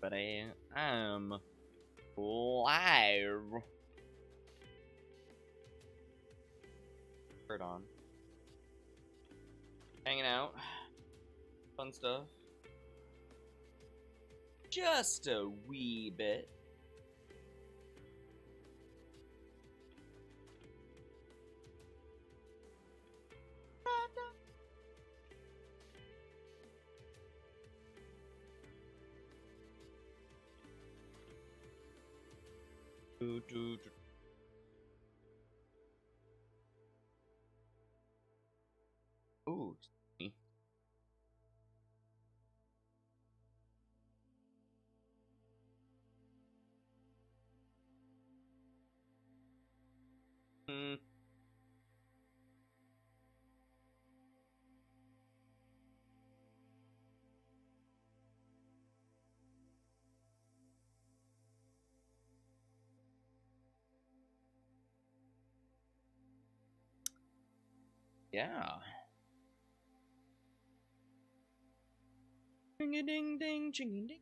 but I am live. Shirt on. Hanging out. Fun stuff. Just a wee bit. Ooh. Yeah. Ding a ding ding ching ding.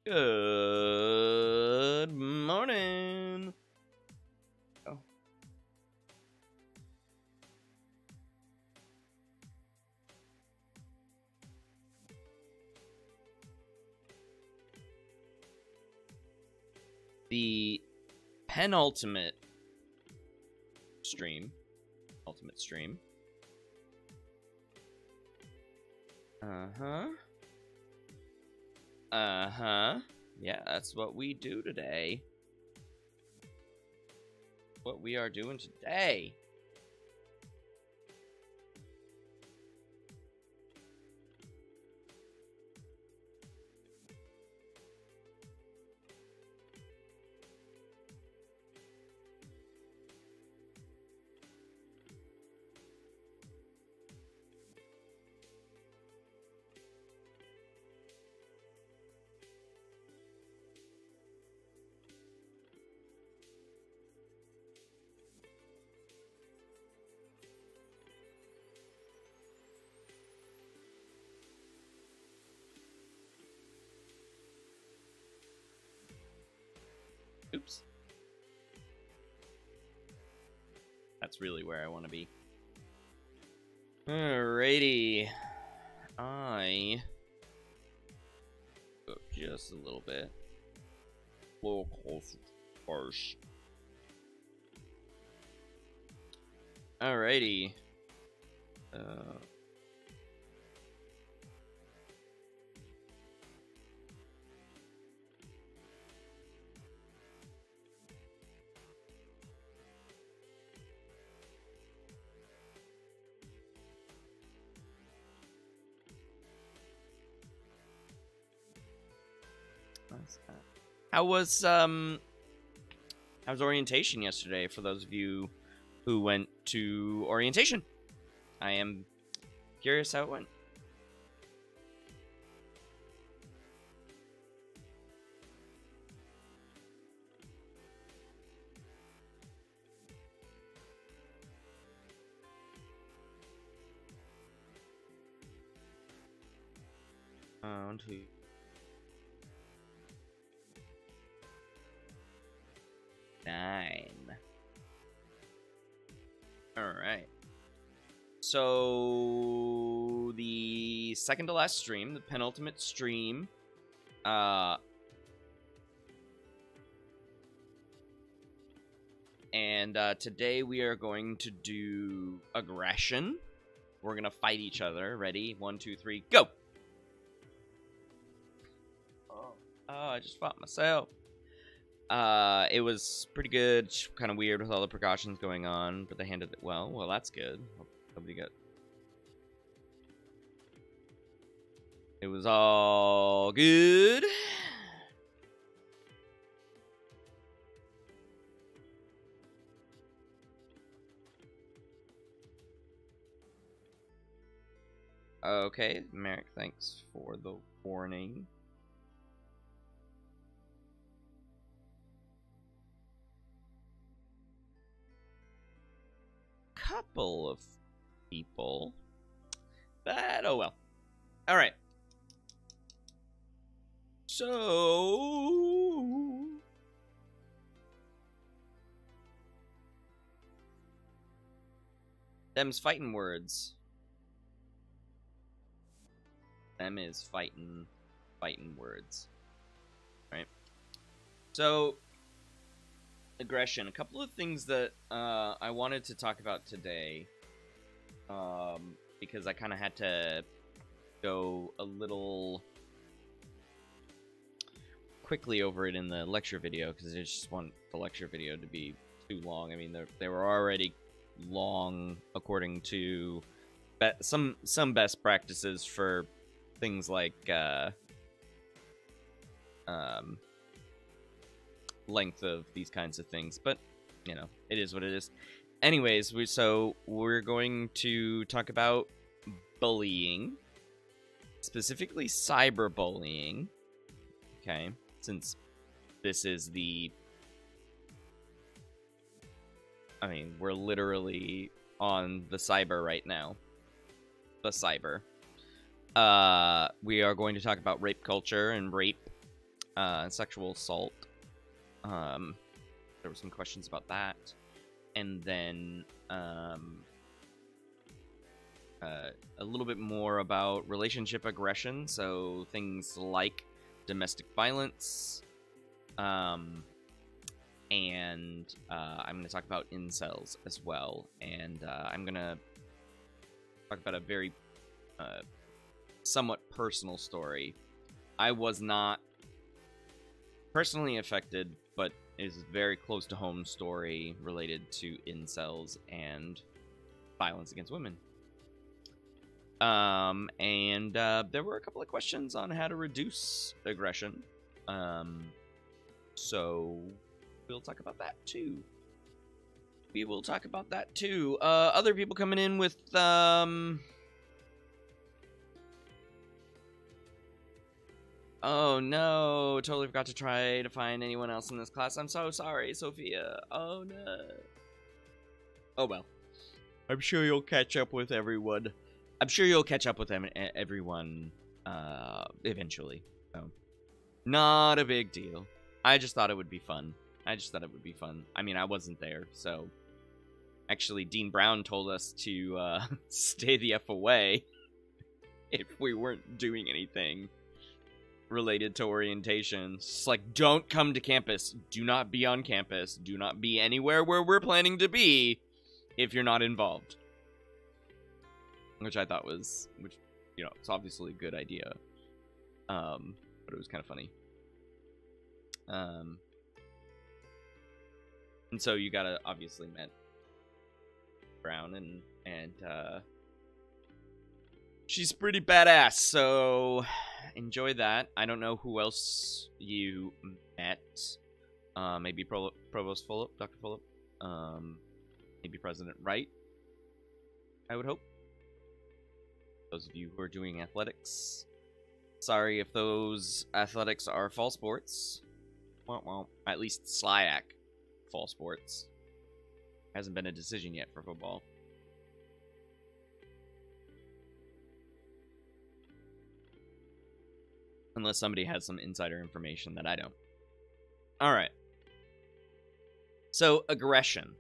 Good morning. Oh. The penultimate stream. Ultimate stream. Uh-huh. Uh-huh. Yeah, that's what we do today. What we are doing today. Oops. That's really where I want to be. Alrighty. Go just a little bit. A little closer first. Alrighty. How was orientation yesterday for those of you who went to orientation? I am curious how it went. One, two. Nine. Alright. So, the second to last stream, the penultimate stream, and today we are going to do aggression. We're gonna fight each other. Ready? 1, 2, 3, go! Oh, I just fought myself. It was pretty good, kind of weird with all the precautions going on, but they handled it well. Well, that's good. Hope you got... It was all good. Okay, Merrick, thanks for the warning. couple of people. But, oh well. Alright. So... them's fighting words. Them is fighting words. Right? So, aggression. A couple of things that I wanted to talk about today. Because I kind of had to go a little quickly over it in the lecture video, because I just want the lecture video to be too long. I mean, they were already long according to some best practices for things like length of these kinds of things, but you know, it is what it is. Anyways, we're going to talk about bullying, specifically cyberbullying. Okay, since this is we're literally on the cyber right now. The cyber. We are going to talk about rape culture and rape, sexual assault. There were some questions about that. And then a little bit more about relationship aggression, so things like domestic violence, and I'm going to talk about incels as well, and I'm going to talk about a very somewhat personal story. I was not personally affected, but is a very close to home story related to incels and violence against women. And there were a couple of questions on how to reduce aggression. So we'll talk about that too. Other people coming in with oh no, totally forgot to try to find anyone else in this class. I'm so sorry, Sophia. Oh no. Oh well. I'm sure you'll catch up with everyone. Everyone eventually. So, not a big deal. I just thought it would be fun. I mean, I wasn't there, so... Actually, Dean Brown told us to stay the F away if we weren't doing anything related to orientation. It's just like, don't come to campus. Do not be on campus. Do not be anywhere where we're planning to be if you're not involved. Which I thought was, you know, it's obviously a good idea. But it was kind of funny. And so you gotta obviously met Brown, and she's pretty badass, so enjoy that. I don't know who else you met. Maybe Provost Fulop, Dr. Fulop. Maybe President Wright, I would hope. Those of you who are doing athletics. Sorry if those athletics are fall sports. Well, at least SLIAC fall sports. Hasn't been a decision yet for football. Unless somebody has some insider information that I don't. Alright. So, aggression.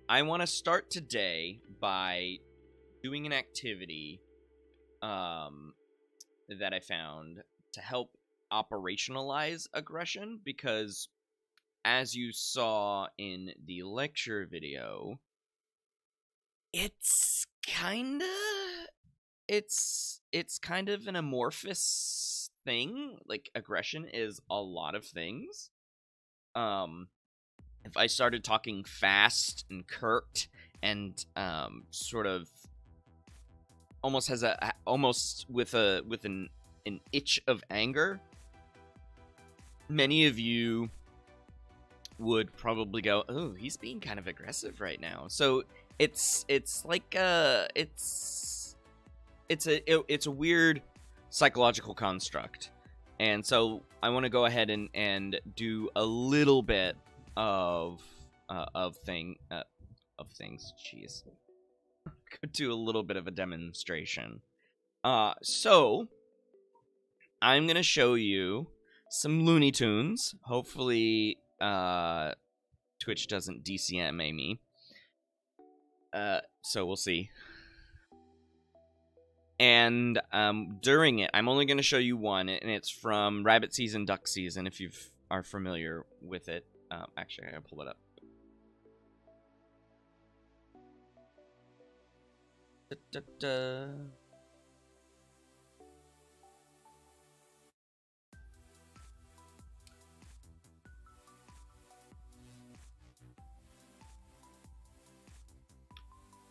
I want to start today by doing an activity that I found to help operationalize aggression, because as you saw in the lecture video, it's kind of an amorphous thing. Like, aggression is a lot of things. If I started talking fast and curt and sort of almost with an itch of anger, many of you would probably go, "Oh, he's being kind of aggressive right now." So it's like it's a weird psychological construct, and so I want to go ahead and do a little bit of things. Jeez. could do a little bit of a demonstration. So I'm gonna show you some Looney Tunes. Hopefully, Twitch doesn't DCMA me. So we'll see. And during it, I'm only gonna show you one, and it's from Rabbit Season, Duck Season. If you are familiar with it, actually, I gotta pull it up.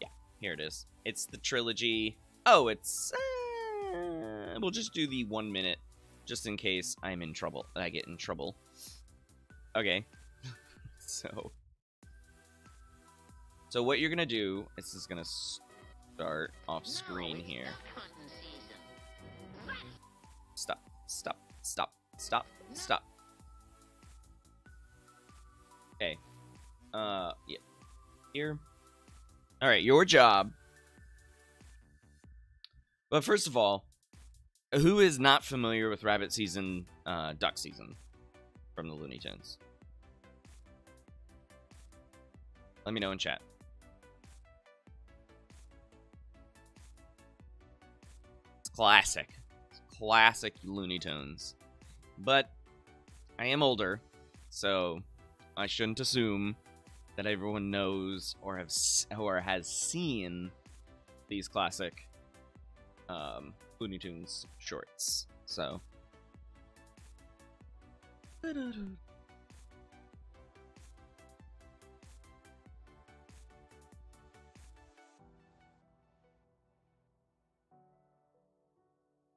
Yeah, here it is. It's the trilogy. Oh, it's... we'll just do the 1 minute, just in case I'm in trouble. I get in trouble. Okay. So what you're gonna do, this is gonna start off screen here. Stop, stop, stop, stop, stop. Okay. Yeah. Here. Alright, your job. But first of all, who is not familiar with Rabbit Season, Duck Season from the Looney Tunes? Let me know in chat. It's classic. It's classic Looney Tunes. But I am older, so I shouldn't assume that everyone knows or has seen these classic Looney Tunes shorts. So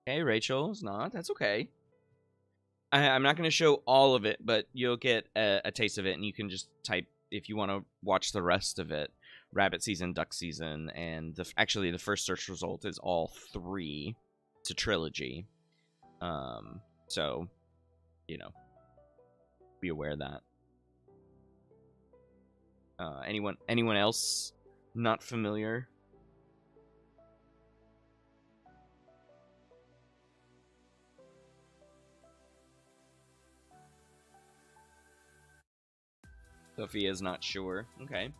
okay, Rachel's not. That's okay. I'm not going to show all of it, but you'll get a taste of it, and you can just type, if you want to watch the rest of it, Rabbit Season, Duck Season, and actually the first search result is all 3. It's a trilogy. So, you know, be aware of that. Anyone else not familiar? Sophia's not sure. Okay.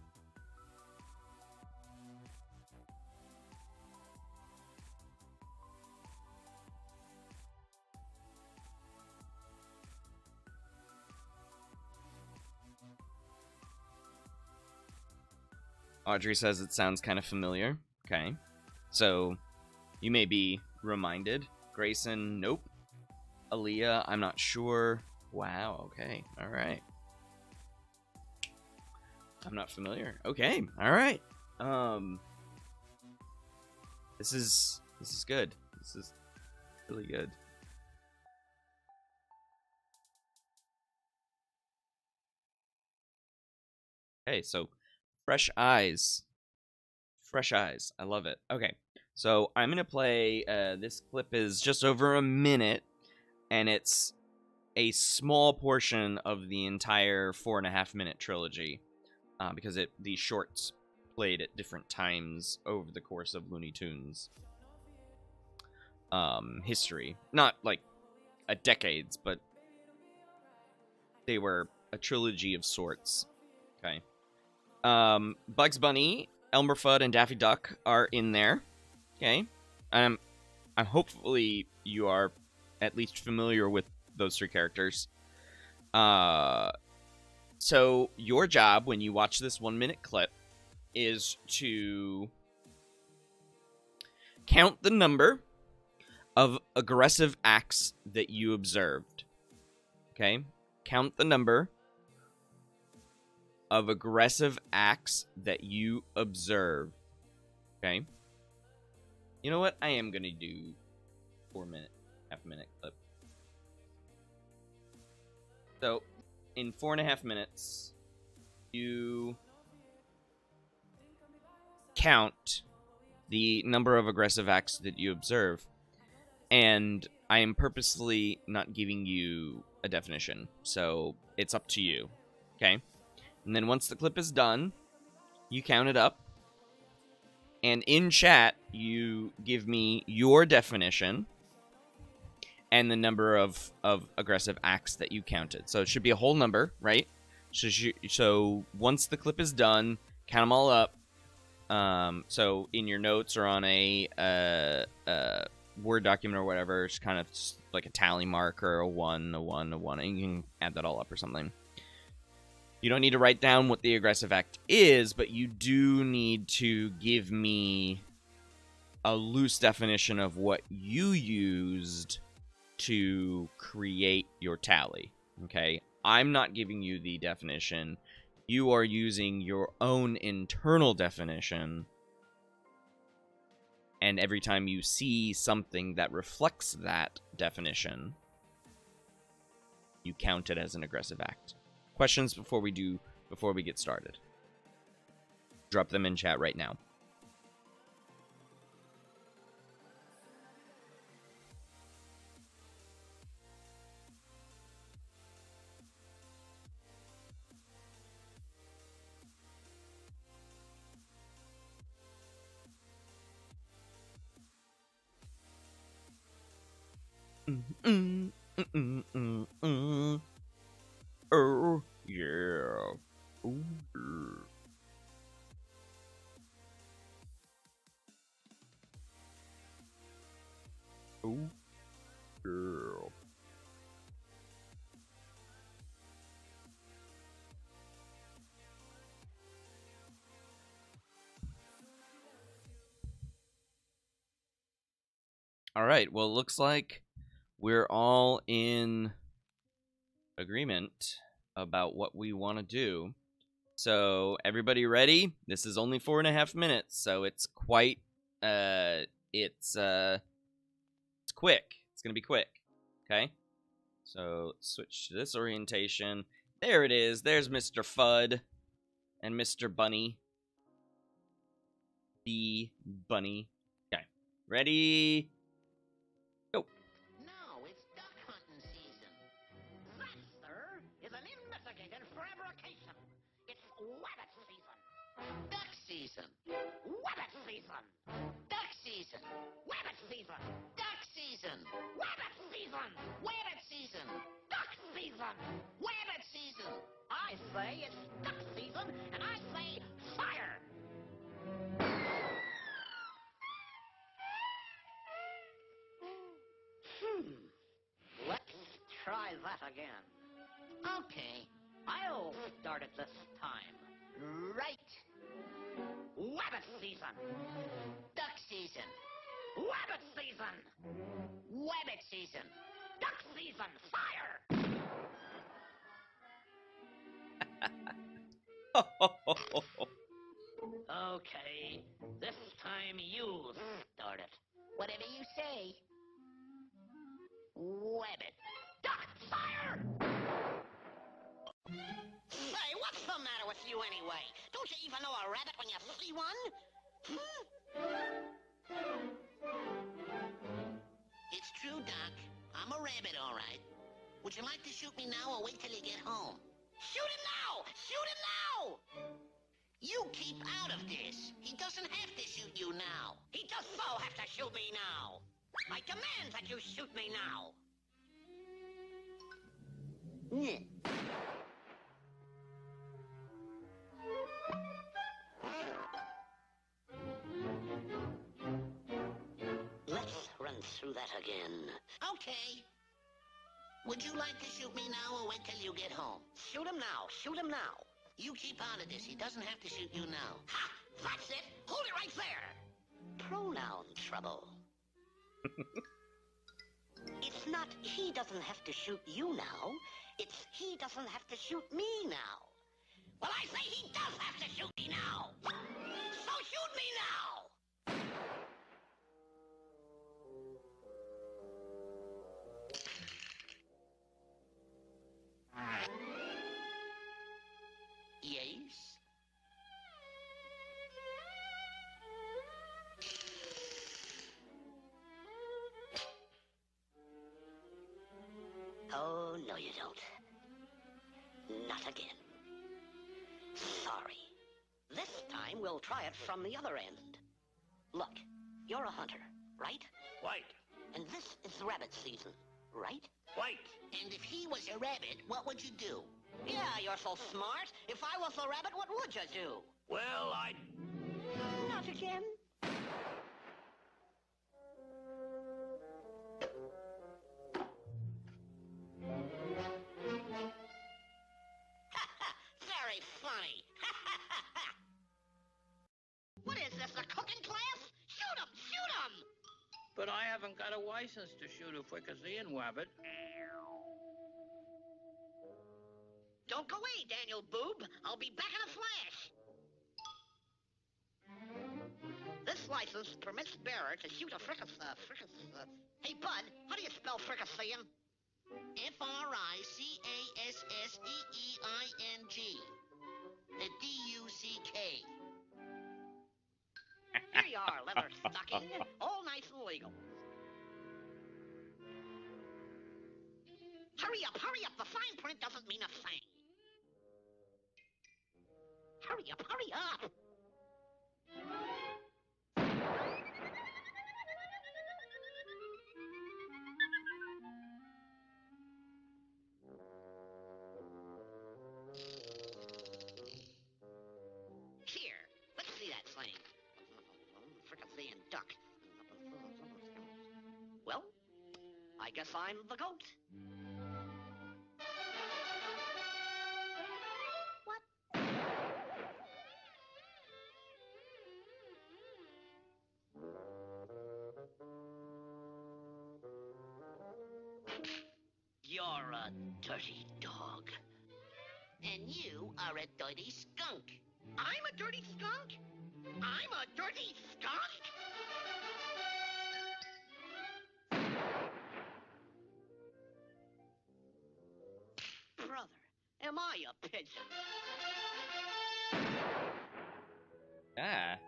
Audrey says it sounds kind of familiar. Okay. So, you may be reminded. Grayson, nope. Aaliyah, I'm not sure. Wow, okay. Alright. I'm not familiar. Okay, alright. This is good. This is really good. Okay, so fresh eyes. Fresh eyes. I love it. Okay, so I'm going to play, this clip is just over a minute, and it's a small portion of the entire 4.5-minute trilogy, because these shorts played at different times over the course of Looney Tunes history. Not like a decades, but they were a trilogy of sorts. Okay. Bugs Bunny, Elmer Fudd, and Daffy Duck are in there. Okay. I'm hopefully you are at least familiar with those 3 characters. So your job when you watch this 1-minute clip is to count the number of aggressive acts that you observed. Okay? Count the number of aggressive acts that you observe. Okay? You know what? I am going to do 4-minute, half-minute clip. So, in 4.5 minutes, you count the number of aggressive acts that you observe. And I am purposely not giving you a definition, so it's up to you. Okay? And then once the clip is done, you count it up. And in chat, you give me your definition and the number of aggressive acts that you counted. So it should be a whole number, right? So once the clip is done, count them all up. So in your notes or on a Word document or whatever, it's kind of like a tally marker, a 1, a 1, a 1, and you can add that all up or something. You don't need to write down what the aggressive act is, but you do need to give me a loose definition of what you used to create your tally, okay? I'm not giving you the definition. You are using your own internal definition, and every time you see something that reflects that definition, you count it as an aggressive act. Questions before we get started? Drop them in chat right now. Oh yeah. Ooh. Oh yeah. All right. Well, it looks like we're all in agreement about what we want to do. So everybody ready? This is only 4.5 minutes, so it's quite it's quick. It's gonna be quick. Okay. So let's switch to this orientation. There it is. There's Mr. Fudd and Mr. Bunny. The Bunny. Okay. Ready? Go. Now it's duck hunting season. That, sir, is an investigated fabrication. It's wabbit season. Duck season. Wabbit season. Duck season. Wabbit season. Duck season. Wabbit season. Wabbit season. Duck season. Wabbit season. I say it's duck season, and I say fire. Let's try that again. Okay, I'll start it this time. Right. Wabbit season. Duck season. Wabbit season. Wabbit season. Duck season. Fire! Okay, this time you start it. Whatever you say. Wabbit. Duck fire! Say, what's the matter with you anyway? Don't you even know a rabbit when you see one? It's true, Doc. I'm a rabbit, all right. Would you like to shoot me now or wait till you get home? Shoot him now! Shoot him now! You keep out of this. He doesn't have to shoot you now. He does so have to shoot me now. I demand that you shoot me now. Let's run through that again. Okay. Would you like to shoot me now or wait till you get home? Shoot him now. Shoot him now. You keep out of this. He doesn't have to shoot you now. Ha! That's it. Hold it right there. Pronoun trouble. It's not he doesn't have to shoot you now. It's he doesn't have to shoot me now. Well, I say he does have to shoot me now. So shoot me now. Yes? Oh, no you don't. Not again. Sorry. This time we'll try it from the other end. Look, you're a hunter, right? White. And this is rabbit season, right? White. And if he was a rabbit, what would you do? Yeah, you're so smart. If I was a rabbit, what would you do? Well, I'd... Not again. Very funny. What is this, a cooking class? Shoot 'em! Shoot 'em! But I haven't got a license to shoot a fricasseeing wabbit. Don't go away, Daniel Boob. I'll be back in a flash. This license permits bearer to shoot a Hey, Bud, how do you spell fricasseeing? F-R-I-C-A-S-S-E-E-I-N-G. The D-U-C-K. Here you are, leather stocking. All nice and legal. Hurry up, hurry up. The fine print doesn't mean a thing. Hurry up, hurry up. Here, let's see that thing. Fricasseeing duck. Well, I guess I'm the goat. What? You're a dirty dog. And you are a dirty skunk. I'm a dirty skunk? I'm a dirty skunk? Brother, am I a pigeon? Ah.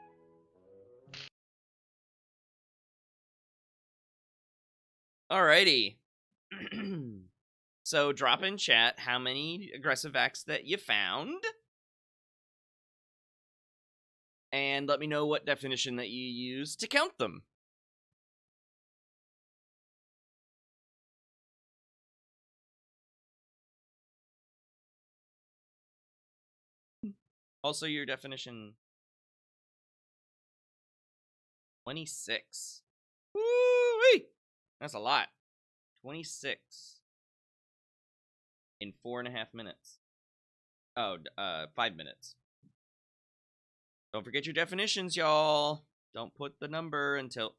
Alrighty. So drop in chat how many aggressive acts that you found. And let me know what definition that you use to count them. Also, your definition. 26. Woo-wee! That's a lot. 26. In 4.5 minutes. Oh, 5 minutes. Don't forget your definitions, y'all. Don't put the number until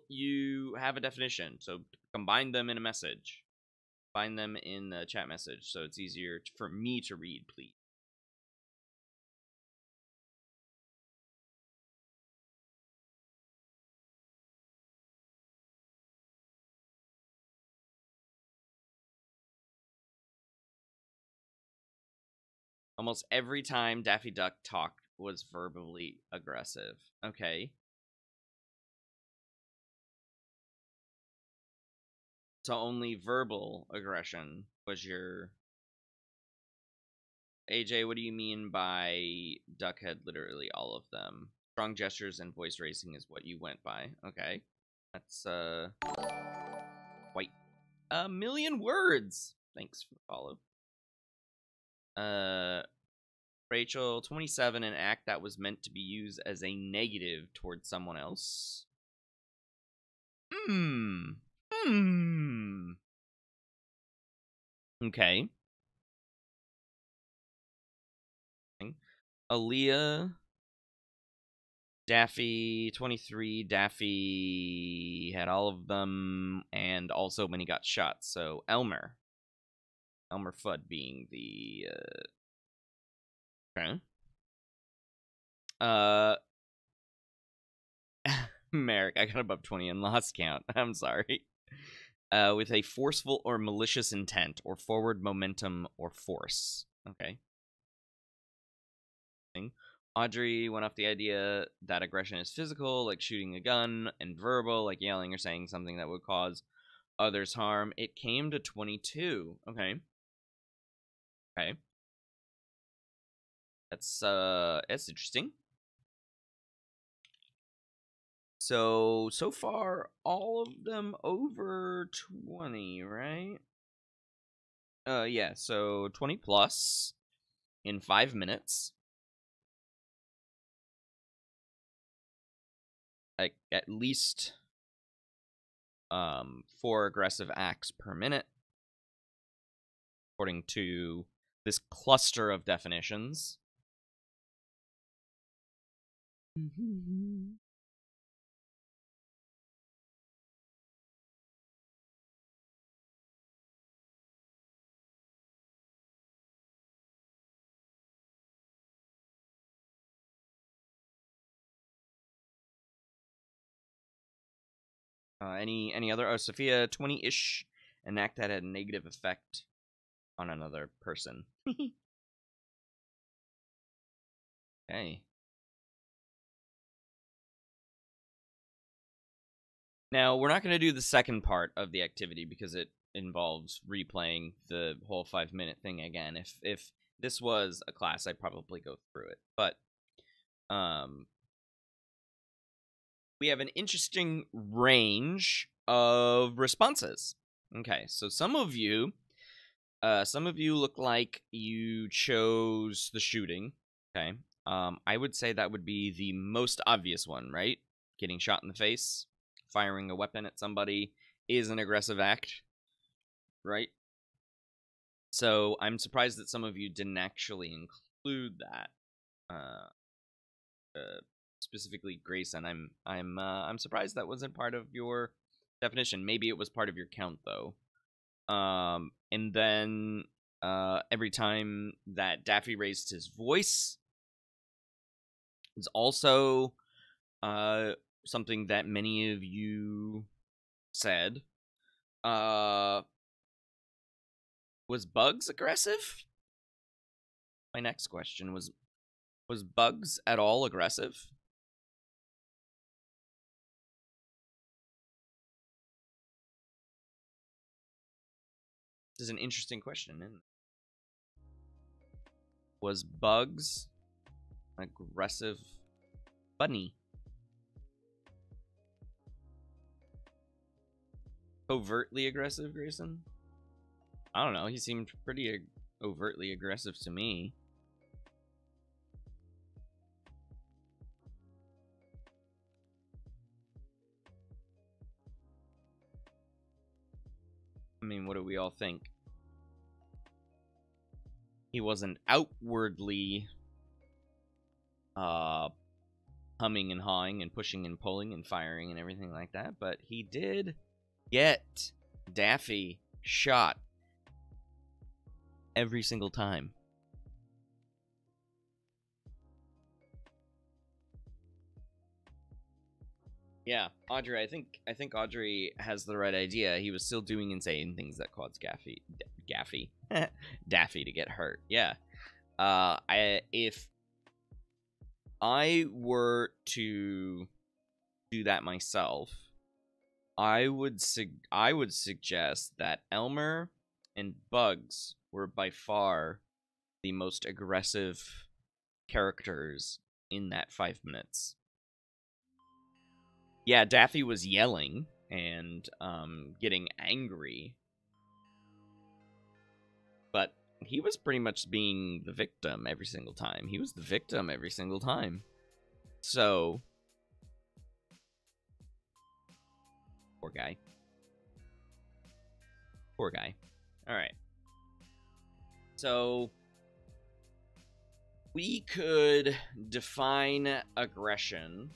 you have a definition. So combine them in a message. Find them in the chat message so it's easier for me to read, please. Almost every time Daffy Duck talked was verbally aggressive. Okay. So only verbal aggression was your... AJ, what do you mean by Duckhead? Literally all of them. Strong gestures and voice raising is what you went by. Okay. That's, quite a million words. Thanks for the follow. Rachel, 27, an act that was meant to be used as a negative towards someone else. Okay. Aaliyah, Daffy, 23, Daffy had all of them, and also when he got shot. So Elmer Fudd being the, okay. Merrick, I got above 20 and lost count. I'm sorry. With a forceful or malicious intent, or forward momentum or force. Okay. Audrey went off the idea that aggression is physical, like shooting a gun, and verbal, like yelling or saying something that would cause others harm. It came to 22. Okay. Okay. That's interesting. So far, all of them over 20, right? Yeah, so 20 plus in 5 minutes. Like, at least 4 aggressive acts per minute, according to this cluster of definitions. Any other? Oh, Sophia, 20-ish, an act that had a negative effect on another person. Okay. Now, we're not going to do the second part of the activity because it involves replaying the whole 5-minute thing again. If this was a class, I'd probably go through it. But we have an interesting range of responses. Okay, so some of you look like you chose the shooting. Okay, I would say that would be the most obvious one, right? Getting shot in the face, firing a weapon at somebody is an aggressive act, right? So I'm surprised that some of you didn't actually include that. Specifically Grayson, I'm surprised that wasn't part of your definition. Maybe it was part of your count though. And then every time that Daffy raised his voice is also something that many of you said. Was Bugs aggressive? My next question was Bugs at all aggressive? This is an interesting question, isn't it? Was Bugs aggressive bunny? Overtly aggressive, Grayson? I don't know. He seemed pretty overtly aggressive to me. I mean, what do we all think? He wasn't outwardly humming and hawing and pushing and pulling and firing and everything like that, but he did get Daffy shot every single time. Yeah, Audrey, I think Audrey has the right idea. He was still doing insane things that caused Daffy to get hurt. Yeah. If I were to do that myself, I would suggest that Elmer and Bugs were by far the most aggressive characters in that 5 minutes. Yeah, Daffy was yelling and getting angry, but he was pretty much being the victim every single time. He was the victim every single time. So, poor guy. Poor guy. All right. So, we could define aggression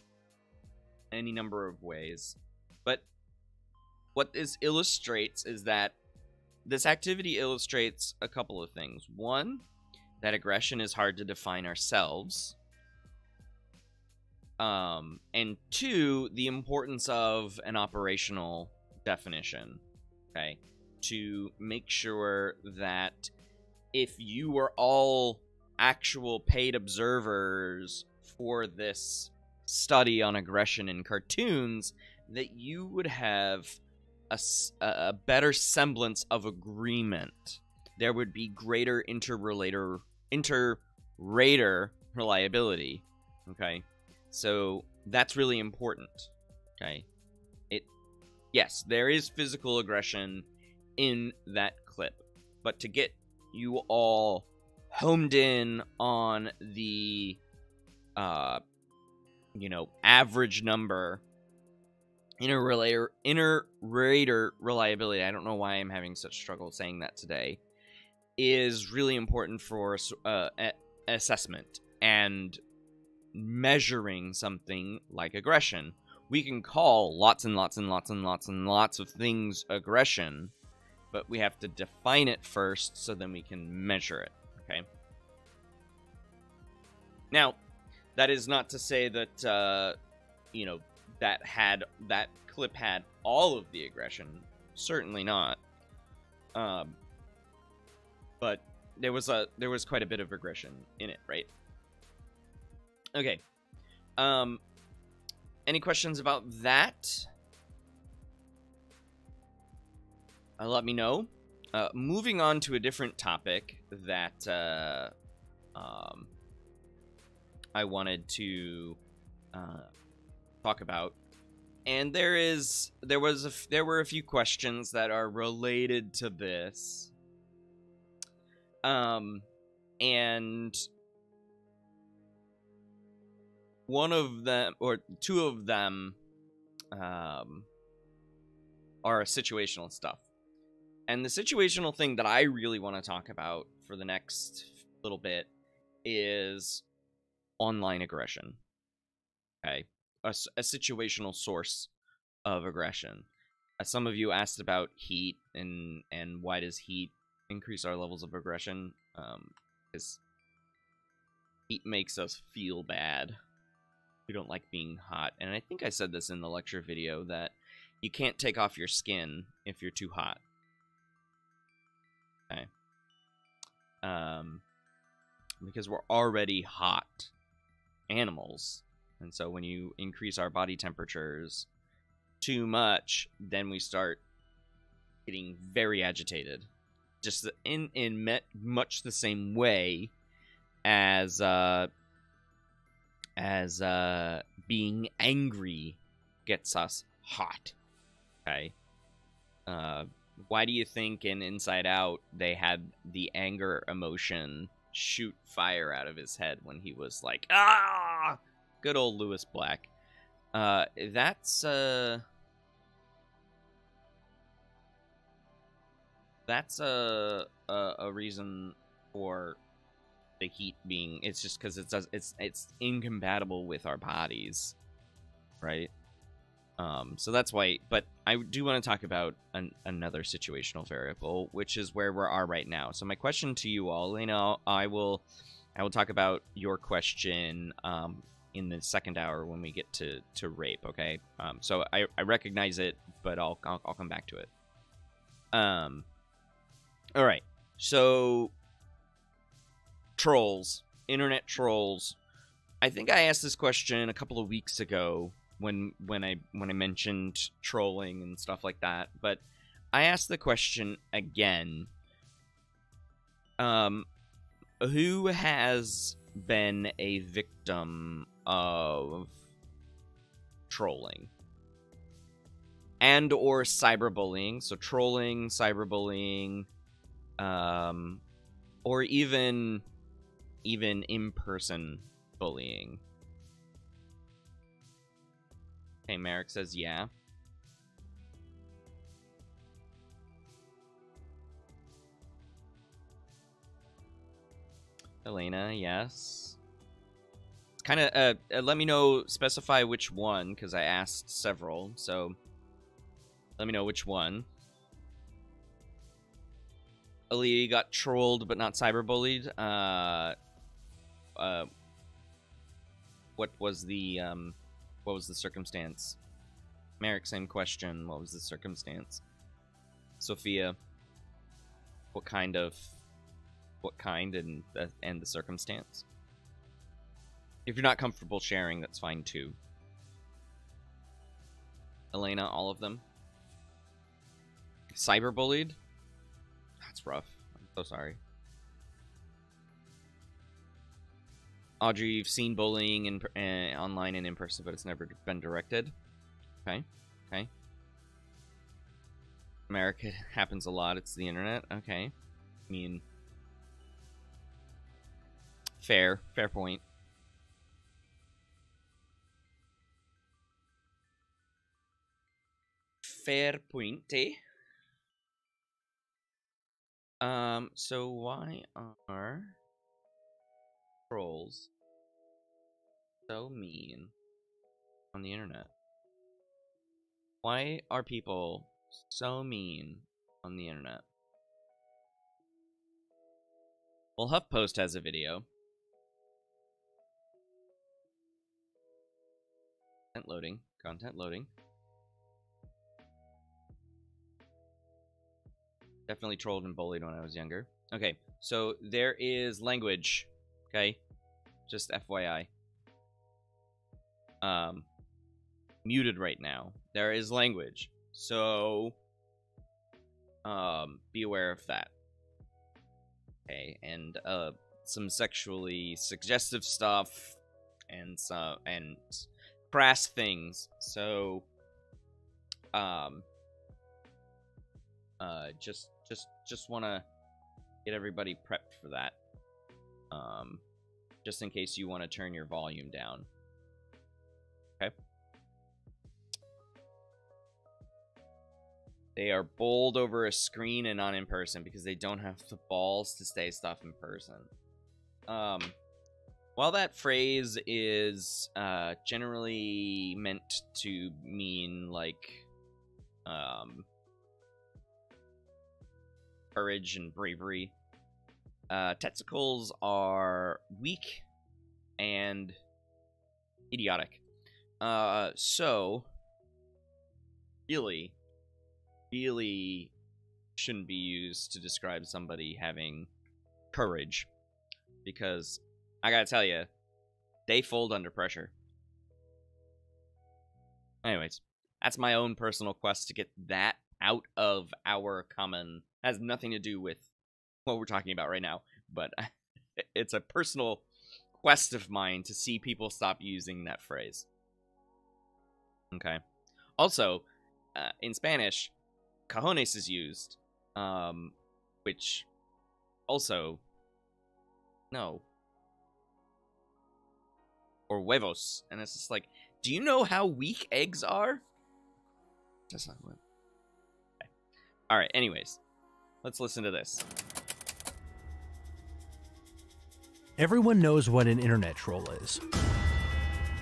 any number of ways, but what this illustrates is that this activity illustrates a couple of things. One, that aggression is hard to define ourselves. And two, the importance of an operational definition, okay? To make sure that if you were all actual paid observers for this study on aggression in cartoons, that you would have a better semblance of agreement. There would be greater inter-rater reliability. Okay, so that's really important. Okay. Yes, there is physical aggression in that clip. But to get you all homed in on the, average number, inter-rater reliability, I don't know why I'm having such struggle saying that today, is really important for assessment and measuring something like aggression. We can call lots and lots and lots and lots and lots of things aggression, but we have to define it first so then we can measure it, okay? Now, that is not to say that, that clip had all of the aggression. Certainly not. But there was quite a bit of aggression in it, right? Okay. Any questions about that? Let me know. Moving on to a different topic that I wanted to talk about, and there were a few questions that are related to this, and one of them, or two of them, are situational stuff. And the situational thing that I really want to talk about for the next little bit is online aggression. Okay? A situational source of aggression. Some of you asked about heat and why does heat increase our levels of aggression? Because heat makes us feel bad. We don't like being hot. And I think I said this in the lecture video that you can't take off your skin if you're too hot. Okay. Because we're already hot animals. And so when you increase our body temperatures too much, then we start getting very agitated. Just in much the same way as being angry gets us hot. Okay. Why do you think in Inside Out they had the anger emotion shoot fire out of his head when he was like, ah, good old Lewis Black? That's a reason for the heat being. It's just because it's incompatible with our bodies, right? So that's why. But I do want to talk about another situational variable, which is where we are right now. So my question to you all, I will talk about your question in the second hour when we get to rape. Okay. So I recognize it, but I'll come back to it. All right. So trolls, internet trolls. I think I asked this question a couple of weeks ago when I mentioned trolling and stuff like that, but I asked the question again. Who has been a victim of trolling and or cyberbullying? So trolling, cyberbullying, or even in-person bullying. Okay, Merrick says yeah. Elena, yes. It's kind of, let me know, specify which one, because I asked several, so let me know which one. Ali got trolled but not cyberbullied. What was the circumstance? Merrick, same question. What was the circumstance? Sophia, what kind and the circumstance? If you're not comfortable sharing, that's fine too. Elena, all of them? Cyberbullied? That's rough. I'm so sorry. Audrey, you've seen bullying online and in person, but it's never been directed. Okay. Okay. America happens a lot. It's the internet. Okay. I mean, fair point. Fair point, eh? So why are trolls so mean on the internet? Why are people so mean on the internet? Well, HuffPost has a video. Content loading. Definitely trolled and bullied when I was younger. Okay, so there is language. Okay, just FYI. Muted right now. There is language, so be aware of that. Okay, and some sexually suggestive stuff and crass things. So just want to get everybody prepped for that. Just in case you want to turn your volume down. Okay. They are bowled over a screen and not in person because they don't have the balls to say stuff in person. While that phrase is generally meant to mean like courage and bravery, testicles are weak and idiotic. So really shouldn't be used to describe somebody having courage, because I gotta tell you, they fold under pressure. Anyways, that's my own personal quest to get that out of our common. Has nothing to do with what we're talking about right now, but it's a personal quest of mine to see people stop using that phrase. Okay. Also, in Spanish, cajones is used, which also, no. Or huevos. And it's just like, do you know how weak eggs are? That's not what. Okay. Alright, anyways. Let's listen to this. Everyone knows what an internet troll is.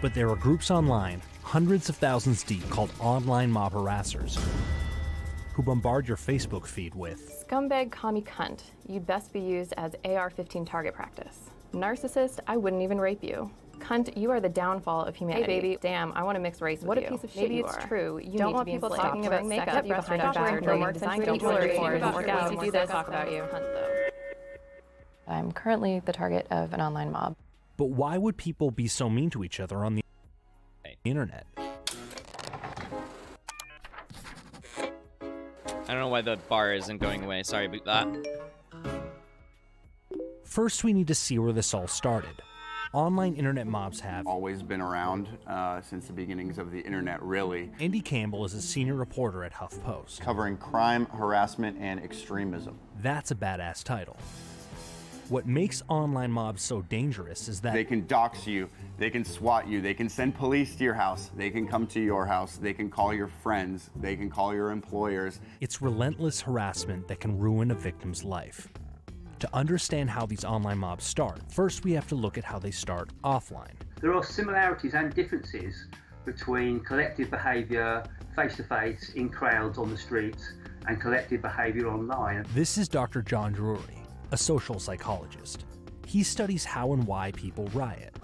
But there are groups online, hundreds of thousands deep, called online mob harassers, who bombard your Facebook feed with scumbag commie cunt, you'd best be used as AR-15 target practice. Narcissist, I wouldn't even rape you. Cunt, you are the downfall of humanity. Hey baby, damn, I want to mix race with you. What a piece of shit you are. Maybe it's true. You don't want people talking about makeup behind your back. No more design jewelry for work out. Do this, talk about you. Cunt, though. I'm currently the target of an online mob. But why would people be so mean to each other on the internet? I don't know why the bar isn't going away. Sorry about that. First, we need to see where this all started. Online internet mobs have always been around since the beginnings of the internet, really. Andy Campbell is a senior reporter at HuffPost, covering crime, harassment, and extremism. That's a badass title. What makes online mobs so dangerous is that they can dox you, they can SWAT you, they can send police to your house, they can come to your house, they can call your friends, they can call your employers. It's relentless harassment that can ruin a victim's life. To understand how these online mobs start, first we have to look at how they start offline. There are similarities and differences between collective behaviour face-to-face in crowds on the streets and collective behaviour online. This is Dr. John Drury, a social psychologist. He studies how and why people riot.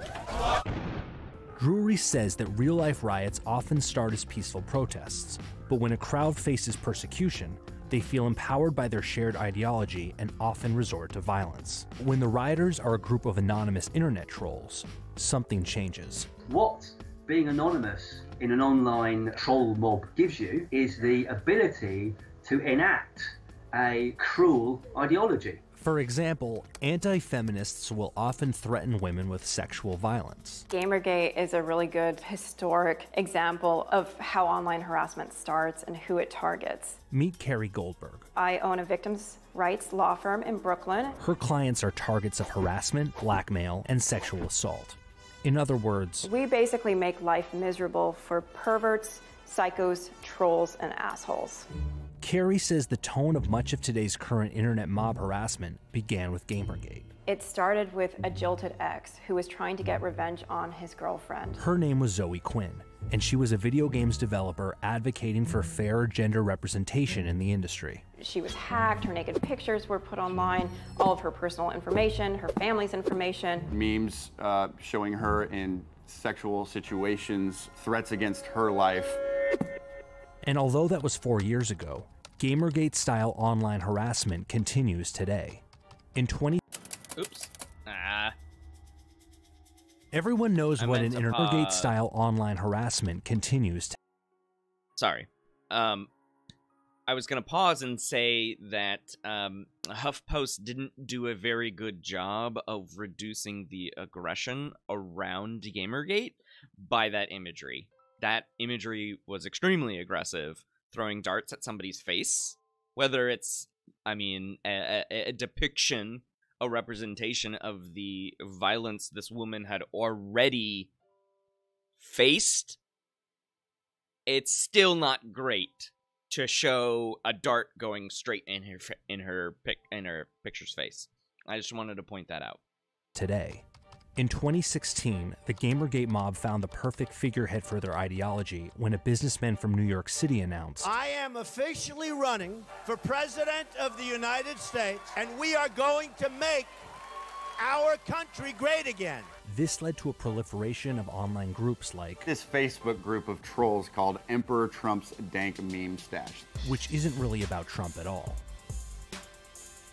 Drury says that real-life riots often start as peaceful protests, but when a crowd faces persecution, they feel empowered by their shared ideology and often resort to violence. When the rioters are a group of anonymous internet trolls, something changes. What being anonymous in an online troll mob gives you is the ability to enact a cruel ideology. For example, anti-feminists will often threaten women with sexual violence. Gamergate is a really good historic example of how online harassment starts and who it targets. Meet Carrie Goldberg. I own a victims' rights law firm in Brooklyn. Her clients are targets of harassment, blackmail, and sexual assault. In other words, we basically make life miserable for perverts, psychos, trolls, and assholes. Carrie says the tone of much of today's current internet mob harassment began with Gamergate. It started with a jilted ex who was trying to get revenge on his girlfriend. Her name was Zoe Quinn, and she was a video games developer advocating for fairer gender representation in the industry. She was hacked, her naked pictures were put online, all of her personal information, her family's information. Memes showing her in sexual situations, threats against her life. And although that was 4 years ago, Gamergate-style online harassment continues today. In Oops. Everyone knows what an Gamergate-style online harassment continues to. Sorry. I was going to pause and say that HuffPost didn't do a very good job of reducing the aggression around Gamergate by that imagery. That imagery was extremely aggressive, throwing darts at somebody's face. Whether it's, I mean, a depiction, a representation of the violence this woman had already faced, it's still not great to show a dart going straight in her picture's face. I just wanted to point that out. Today. In 2016, the Gamergate mob found the perfect figurehead for their ideology when a businessman from New York City announced, I am officially running for President of the United States, and we are going to make our country great again. This led to a proliferation of online groups like this Facebook group of trolls called Emperor Trump's Dank Meme Stash, which isn't really about Trump at all.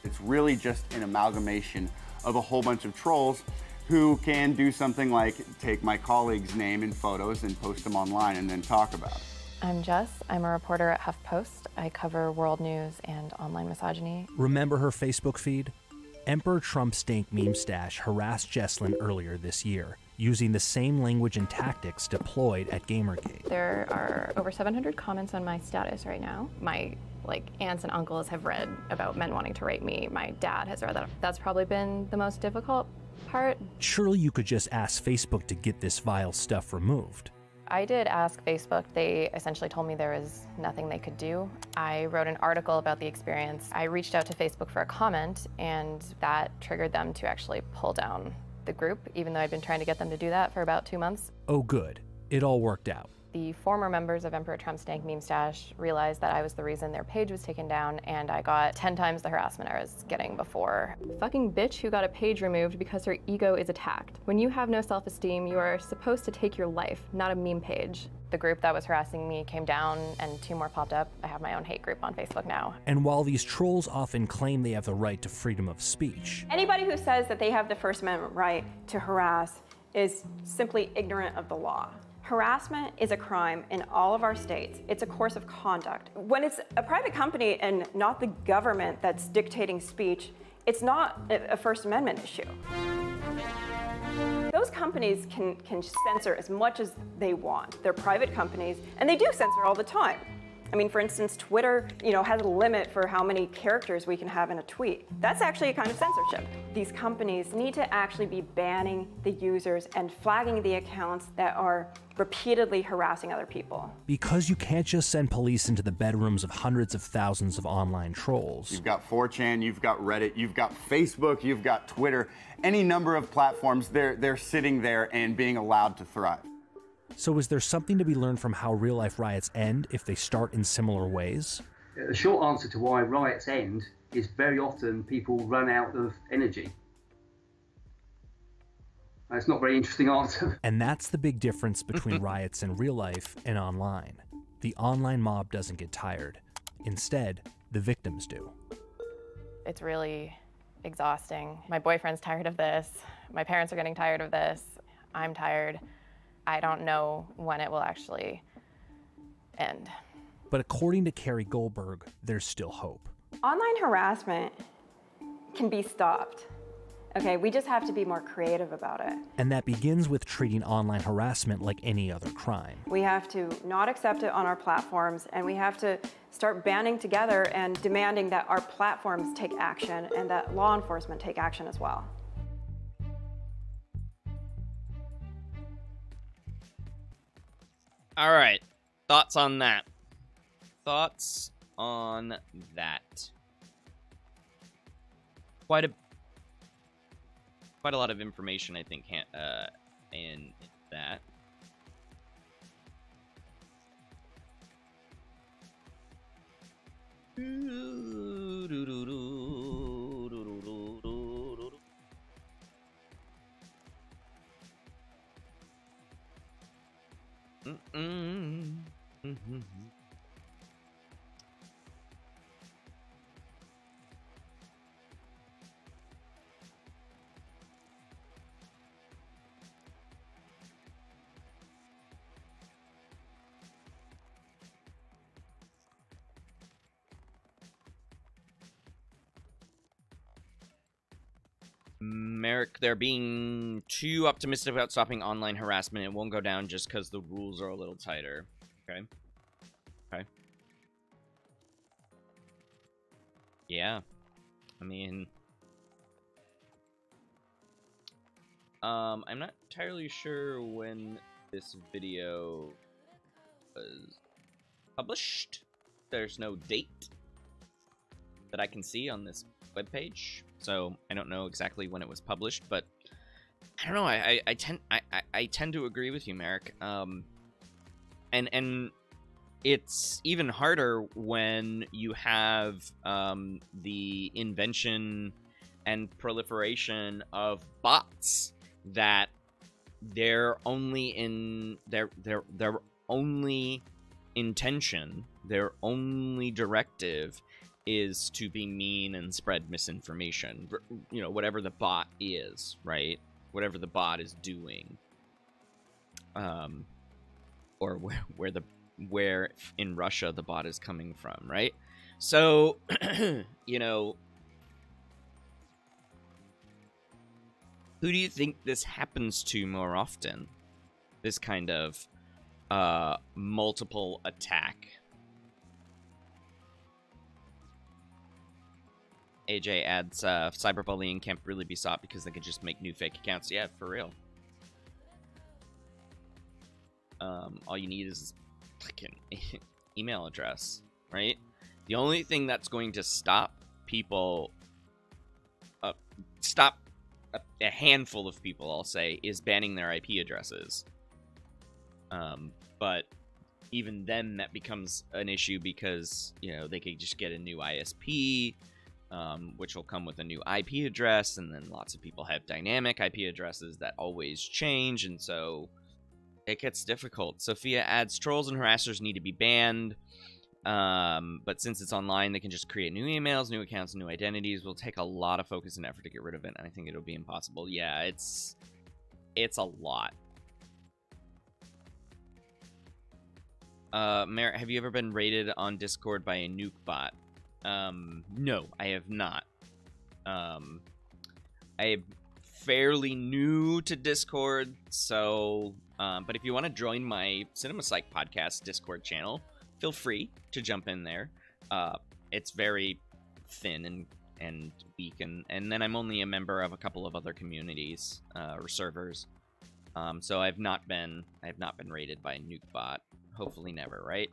It's really just an amalgamation of a whole bunch of trolls who can do something like take my colleague's name and photos and post them online and then talk about it. I'm Jess. I'm a reporter at HuffPost. I cover world news and online misogyny. Remember her Facebook feed? Emperor Trump's Dank Meme Stash harassed Jesslyn earlier this year, using the same language and tactics deployed at Gamergate. There are over 700 comments on my status right now. My aunts and uncles have read about men wanting to rape me. My dad has read that. That's probably been the most difficult part. Surely you could just ask Facebook to get this vile stuff removed. I did ask Facebook. They essentially told me there was nothing they could do. I wrote an article about the experience. I reached out to Facebook for a comment, and that triggered them to actually pull down the group, even though I'd been trying to get them to do that for about 2 months. Oh good, it all worked out. The former members of Emperor Trump's Dank Meme Stash realized that I was the reason their page was taken down, and I got 10 times the harassment I was getting before. Fucking bitch who got a page removed because her ego is attacked. When you have no self-esteem, you are supposed to take your life, not a meme page. The group that was harassing me came down, and 2 more popped up. I have my own hate group on Facebook now. And while these trolls often claim they have the right to freedom of speech, anybody who says that they have the First Amendment right to harass is simply ignorant of the law. Harassment is a crime in all of our states. It's a course of conduct. When it's a private company and not the government that's dictating speech, it's not a First Amendment issue. Those companies can censor as much as they want. They're private companies, and they do censor all the time. I mean, for instance, Twitter, has a limit for how many characters we can have in a tweet. That's actually a kind of censorship. These companies need to actually be banning the users and flagging the accounts that are repeatedly harassing other people. Because you can't just send police into the bedrooms of hundreds of thousands of online trolls. You've got 4chan, you've got Reddit, you've got Facebook, you've got Twitter, any number of platforms, they're sitting there and being allowed to thrive. So is there something to be learned from how real-life riots end if they start in similar ways? The short answer to why riots end is very often people run out of energy. That's not a very interesting answer. And that's the big difference between riots in real life and online. The online mob doesn't get tired. Instead, the victims do. It's really exhausting. My boyfriend's tired of this. My parents are getting tired of this. I'm tired. I don't know when it will actually end. But according to Carrie Goldberg, there's still hope. Online harassment can be stopped. Okay, we just have to be more creative about it. And that begins with treating online harassment like any other crime. We have to not accept it on our platforms, and we have to start banding together and demanding that our platforms take action and that law enforcement take action as well. All right, thoughts on that? Thoughts on that? Quite a lot of information, I think, in that. Merrick, they're being too optimistic about stopping online harassment. It won't go down just because the rules are a little tighter. Okay. Okay. Yeah. I mean... I'm not entirely sure when this video was published. There's no date that I can see on this webpage, so I don't know exactly when it was published, but I don't know. I tend to agree with you, Merrick. And it's even harder when you have the invention and proliferation of bots that their only intention, their only directive is to be mean and spread misinformation. You know, whatever the bot is, right? Whatever the bot is doing. Or where in Russia the bot is coming from, right? So, you know, who do you think this happens to more often? This kind of multiple attack. AJ adds, cyberbullying can't really be stopped because they can just make new fake accounts. Yeah, for real. All you need is like an email address, right? The only thing that's going to stop people, stop a handful of people, I'll say, is banning their IP addresses. But even then, that becomes an issue because, you know, they could just get a new ISP, which will come with a new IP address, and then lots of people have dynamic IP addresses that always change, and so it gets difficult. Sophia adds, trolls and harassers need to be banned, but since it's online, they can just create new emails, new accounts, and new identities. Will take a lot of focus and effort to get rid of it, and I think it'll be impossible. Yeah, it's a lot. Merritt, have you ever been raided on Discord by a nuke bot? No, I have not. I am fairly new to Discord, so, but if you want to join my Cinema Psych podcast Discord channel, feel free to jump in there. It's very thin and weak, and then I'm only a member of a couple of other communities, or servers. So I've not been raided by a nuke bot. Hopefully never, right?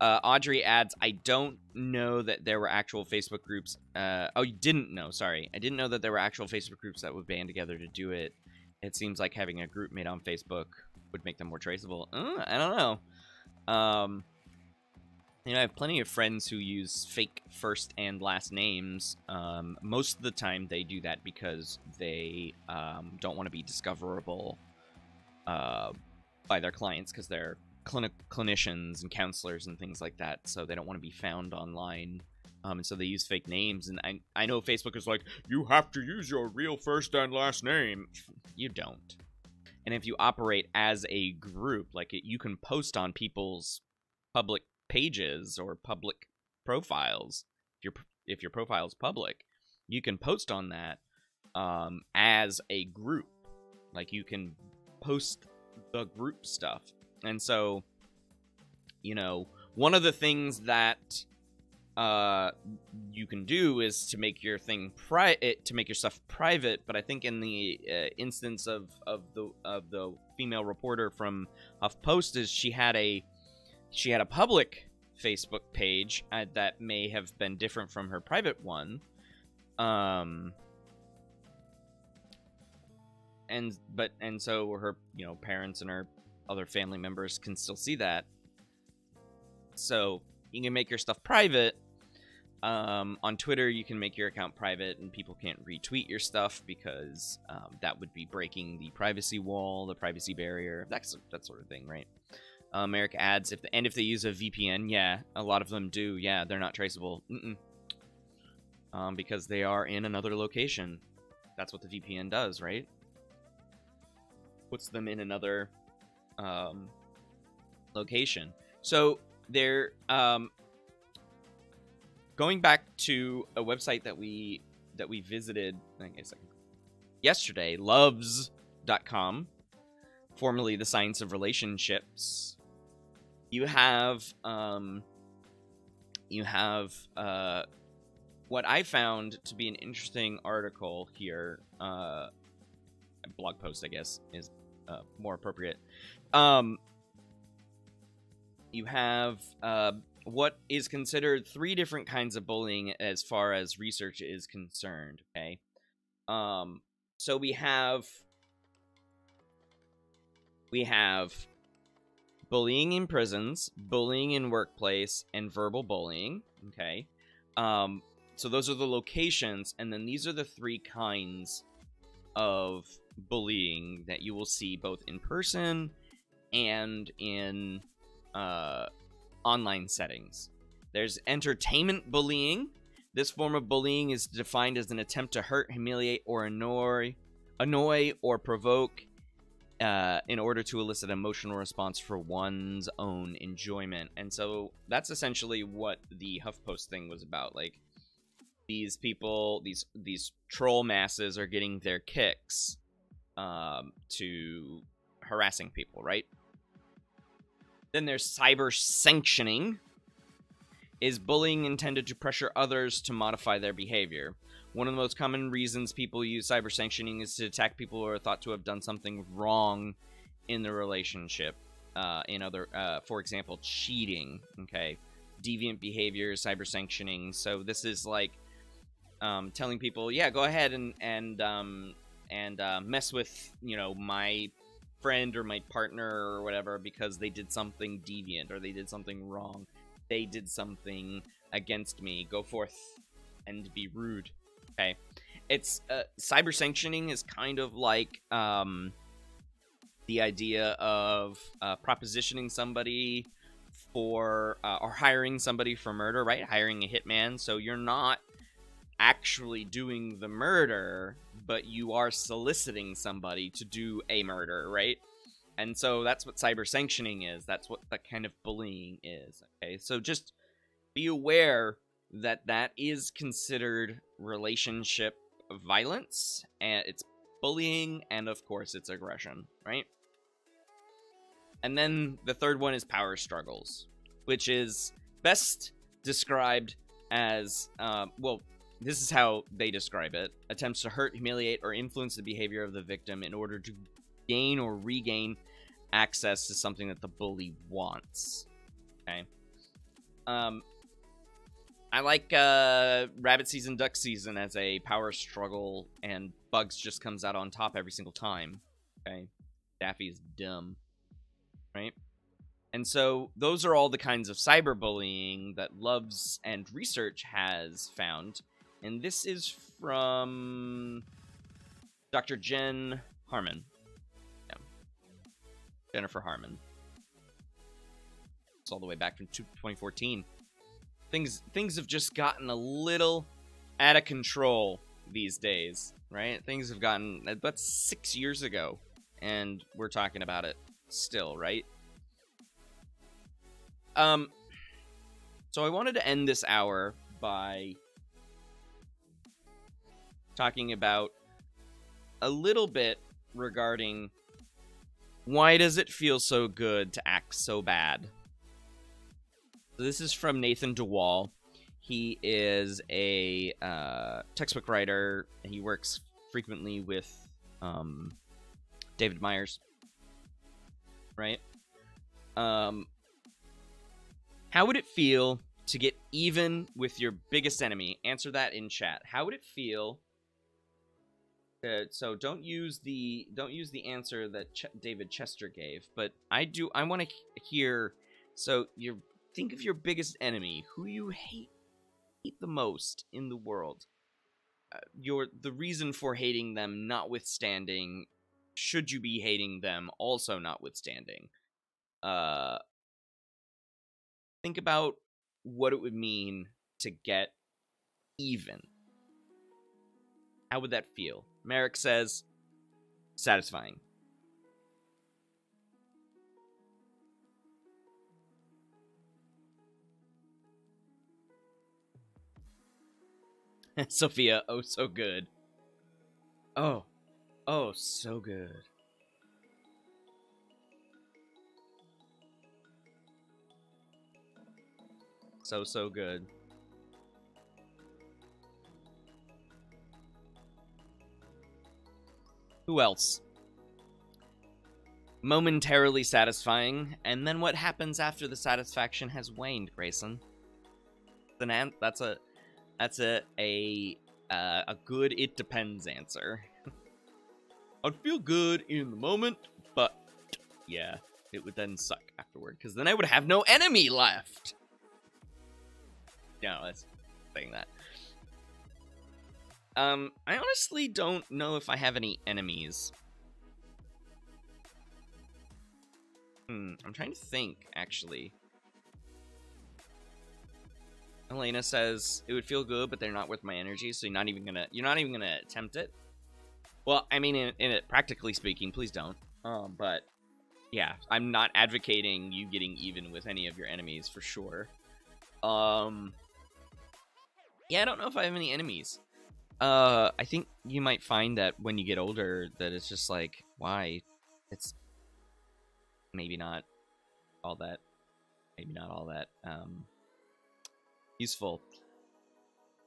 Audrey adds, I don't know that there were actual Facebook groups. Oh, you didn't know, sorry. I didn't know that there were actual Facebook groups that would band together to do it. It seems like having a group made on Facebook would make them more traceable. I don't know. You know, I have plenty of friends who use fake first and last names. Most of the time they do that because they don't want to be discoverable by their clients, because they're clinicians and counselors and things like that, so they don't want to be found online, and so they use fake names. And I know Facebook is like, you have to use your real first and last name. You don't. And if you operate as a group, like you can post on people's public pages or public profiles. If you're if your profile is public, you can post on that as a group. Like, you can post the group stuff. And so, you know, one of the things that you can do is to make your thing to make your stuff private. But I think in the instance of the female reporter from HuffPost, is she had a public Facebook page that may have been different from her private one, and so her, you know, parents and her other family members can still see that. So you can make your stuff private. On Twitter, you can make your account private, and people can't retweet your stuff because that would be breaking the privacy wall, the privacy barrier, that sort of thing, right? Eric adds, if they use a VPN, yeah, a lot of them do. Yeah, they're not traceable. Because they are in another location. That's what the VPN does, right? Puts them in another location. So they're going back to a website that we visited, I guess, yesterday, loves.com, formerly the Science of Relationships. You have what I found to be an interesting article here, a blog post, I guess, is more appropriate. You have what is considered 3 different kinds of bullying as far as research is concerned, okay? So we have bullying in prisons, bullying in workplace, and verbal bullying, okay? So those are the locations, and then these are the 3 kinds of bullying that you will see both in person and in online settings. There's entertainment bullying. This form of bullying is defined as an attempt to hurt, humiliate, or annoy or provoke in order to elicit emotional response for one's own enjoyment. And so that's essentially what the HuffPost thing was about. Like, these people, these troll masses are getting their kicks to harassing people, right? Then there's cyber sanctioning. Is bullying intended to pressure others to modify their behavior? One of the most common reasons people use cyber sanctioning is to attack people who are thought to have done something wrong in the relationship. For example, cheating, okay? Deviant behavior, cyber sanctioning. So this is like telling people, yeah, go ahead and mess with, you know, my friend or my partner or whatever because they did something deviant or they did something wrong. They did something against me. Go forth and be rude. Okay. It's cyber sanctioning is kind of like the idea of propositioning somebody for or hiring somebody for murder, right? Hiring a hitman. So you're not actually doing the murder, but you are soliciting somebody to do a murder, right? And so that's what cyber sanctioning is. That's what that kind of bullying is, okay? So just be aware that that is considered relationship violence, and it's bullying, and of course it's aggression, right? And then the third one is power struggles, which is best described as, well, this is how they describe it: attempts to hurt, humiliate, or influence the behavior of the victim in order to gain or regain access to something that the bully wants. Okay. I like rabbit season, duck season as a power struggle, and Bugs just comes out on top every single time. Okay. Daffy's dumb. Right? And so those are all the kinds of cyberbullying that Loves and Research has found. And this is from Dr. Jen Harmon. Yeah. Jennifer Harmon. It's all the way back from 2014. Things have just gotten a little out of control these days, right? Things have gotten... That's 6 years ago, and we're talking about it still, right? So I wanted to end this hour by talking about a little bit regarding why does it feel so good to act so bad. So this is from Nathan DeWall. He is a textbook writer. He works frequently with David Myers, right? How would it feel to get even with your biggest enemy? Answer that in chat. How would it feel? So don't use the answer that David Chester gave, but I want to hear. So think of your biggest enemy, who you hate the most in the world. The reason for hating them notwithstanding, should you be hating them also notwithstanding. Think about what it would mean to get even. How would that feel? Merrick says, satisfying. Sophia, oh, so good. Oh, so good. So good. Who else? Momentarily satisfying, and then what happens after the satisfaction has waned, Grayson? That's a good it depends answer. I'd feel good in the moment, but yeah, it would then suck afterward, because then I would have no enemy left. No, that's saying that. I honestly don't know if I have any enemies. I'm trying to think, actually. Elena says it would feel good, but they're not worth my energy, so you're not even gonna attempt it. Well, I mean, in it, practically speaking, please don't. But yeah, I'm not advocating you getting even with any of your enemies for sure. Yeah, I don't know if I have any enemies. I think you might find that when you get older, that it's just like, why? It's maybe not all that useful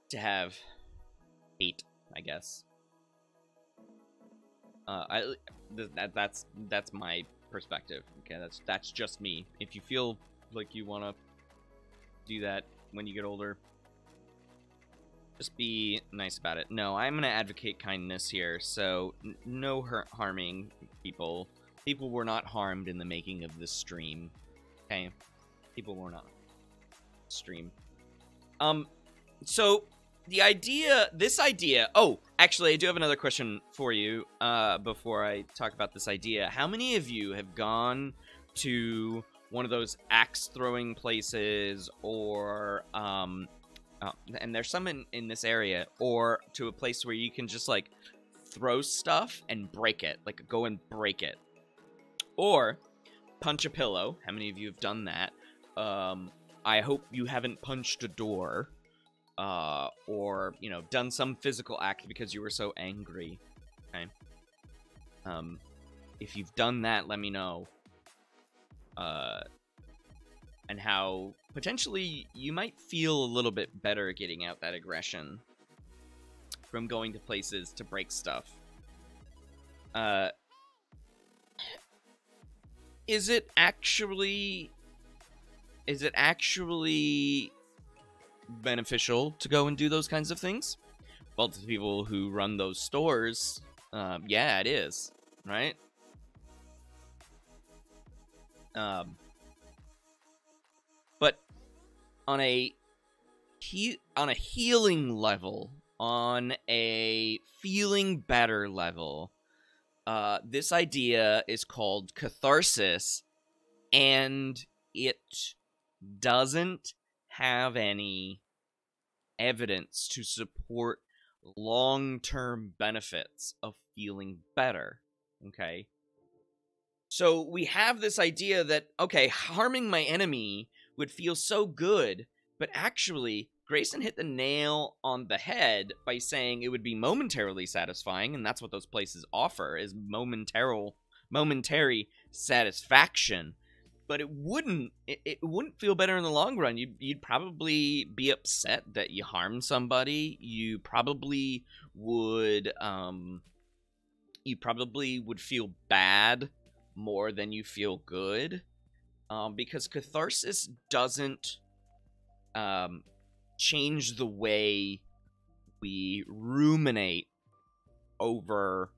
to have hate, I guess. That's my perspective. Okay, that's just me. If you feel like you want to do that when you get older, just be nice about it. No, I'm gonna advocate kindness here. So no harming people. People were not harmed in the making of this stream. Okay, people were not. Stream. So this idea. Oh, actually, I do have another question for you. Before I talk about this idea, how many of you have gone to one of those axe throwing places, or and there's some in this area, or to a place where you can just like throw stuff and break it, like go and break it, or punch a pillow? How many of you have done that? I hope you haven't punched a door, or, you know, done some physical act because you were so angry. Okay. If you've done that, let me know. And how potentially you might feel a little bit better getting out that aggression from going to places to break stuff. Is it actually beneficial to go and do those kinds of things? Well, to the people who run those stores, yeah, it is, right? But on a healing level, on a feeling better level, this idea is called catharsis, and it doesn't have any evidence to support long-term benefits of feeling better. Okay? So we have this idea that, okay, harming my enemy would feel so good, but actually, Grayson hit the nail on the head by saying it would be momentarily satisfying, and that's what those places offer, is momentary satisfaction. But it wouldn't feel better in the long run. You'd probably be upset that you harmed somebody. You probably would feel bad more than you feel good, because catharsis doesn't change the way we ruminate over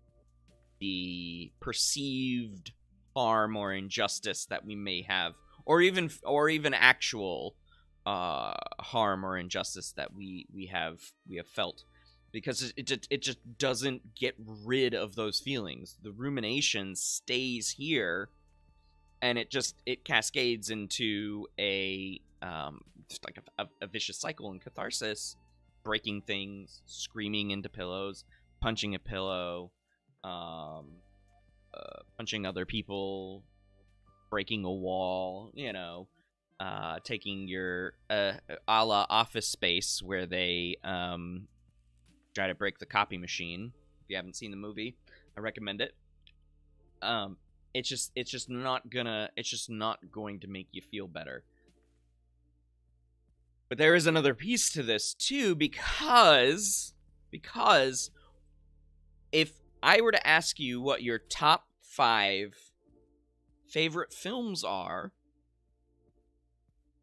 the perceived harm or injustice that we may have, or even actual harm or injustice that we have felt, because it just doesn't get rid of those feelings. The rumination stays here, and it cascades into a vicious cycle. In catharsis, breaking things, screaming into pillows, punching a pillow, punching other people, breaking a wall, taking your a la Office Space, where they try to break the copy machine. If you haven't seen the movie, I recommend it. It's just not going to make you feel better. But there is another piece to this too, because if I were to ask you what your top 5 favorite films are,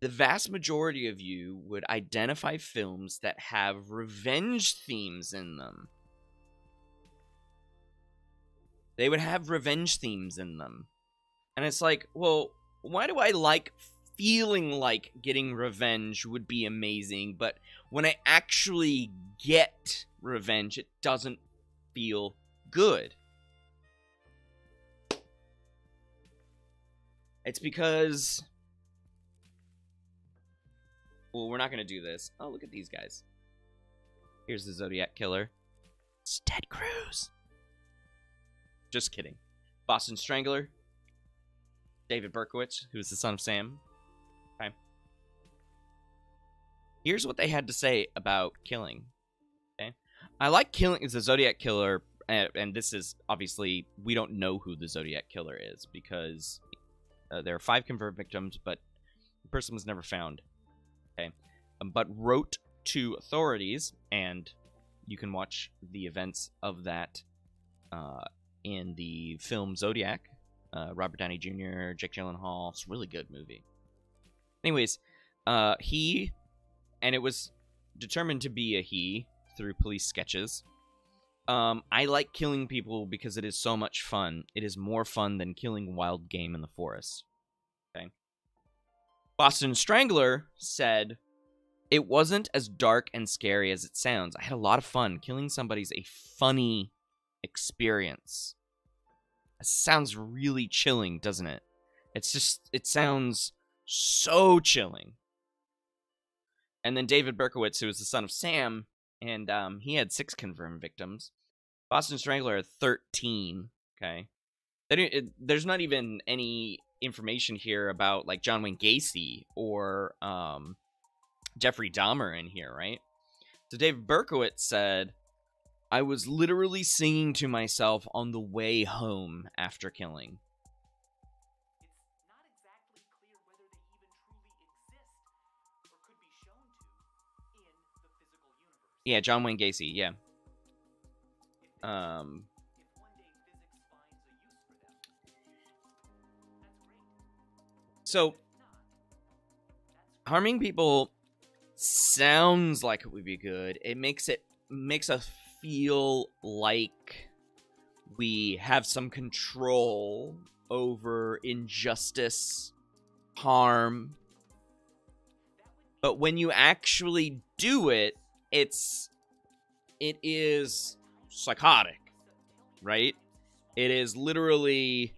the vast majority of you would identify films that have revenge themes in them. They would have revenge themes in them. And it's like, well, why do I like feeling like getting revenge would be amazing, but when I actually get revenge, it doesn't feel good? It's because... well, we're not going to do this. Oh, look at these guys. Here's the Zodiac Killer. It's Ted Cruz. Just kidding. Boston Strangler. David Berkowitz, who is the son of Sam. Okay. Here's what they had to say about Killing. Okay. I like Killing as the Zodiac Killer, and this is, obviously, we don't know who the Zodiac Killer is, because there are 5 confirmed victims, but the person was never found. Okay. But wrote to authorities, and you can watch the events of that in the film Zodiac. Robert Downey Jr., Jake Gyllenhaal. It's a really good movie. Anyways, and it was determined to be a he through police sketches. I like killing people because it is so much fun. It is more fun than killing wild game in the forest. Okay. Boston Strangler said, it wasn't as dark and scary as it sounds. I had a lot of fun. Killing somebody's a funny experience. It sounds really chilling, doesn't it? It sounds so chilling. And then David Berkowitz, who is the son of Sam, and he had 6 confirmed victims. Boston Strangler had 13. Okay. There's not even any information here about, like, John Wayne Gacy or Jeffrey Dahmer in here, right? So David Berkowitz said, I was literally singing to myself on the way home after killing. It's not exactly clear whether they even truly exist or could be shown to in the physical universe. Yeah, John Wayne Gacy, yeah. If one day physics finds a use for them, that's great. So, harming people sounds like it would be good. It makes us feel like we have some control over injustice, harm. But when you actually do it, it is psychotic, right? It is literally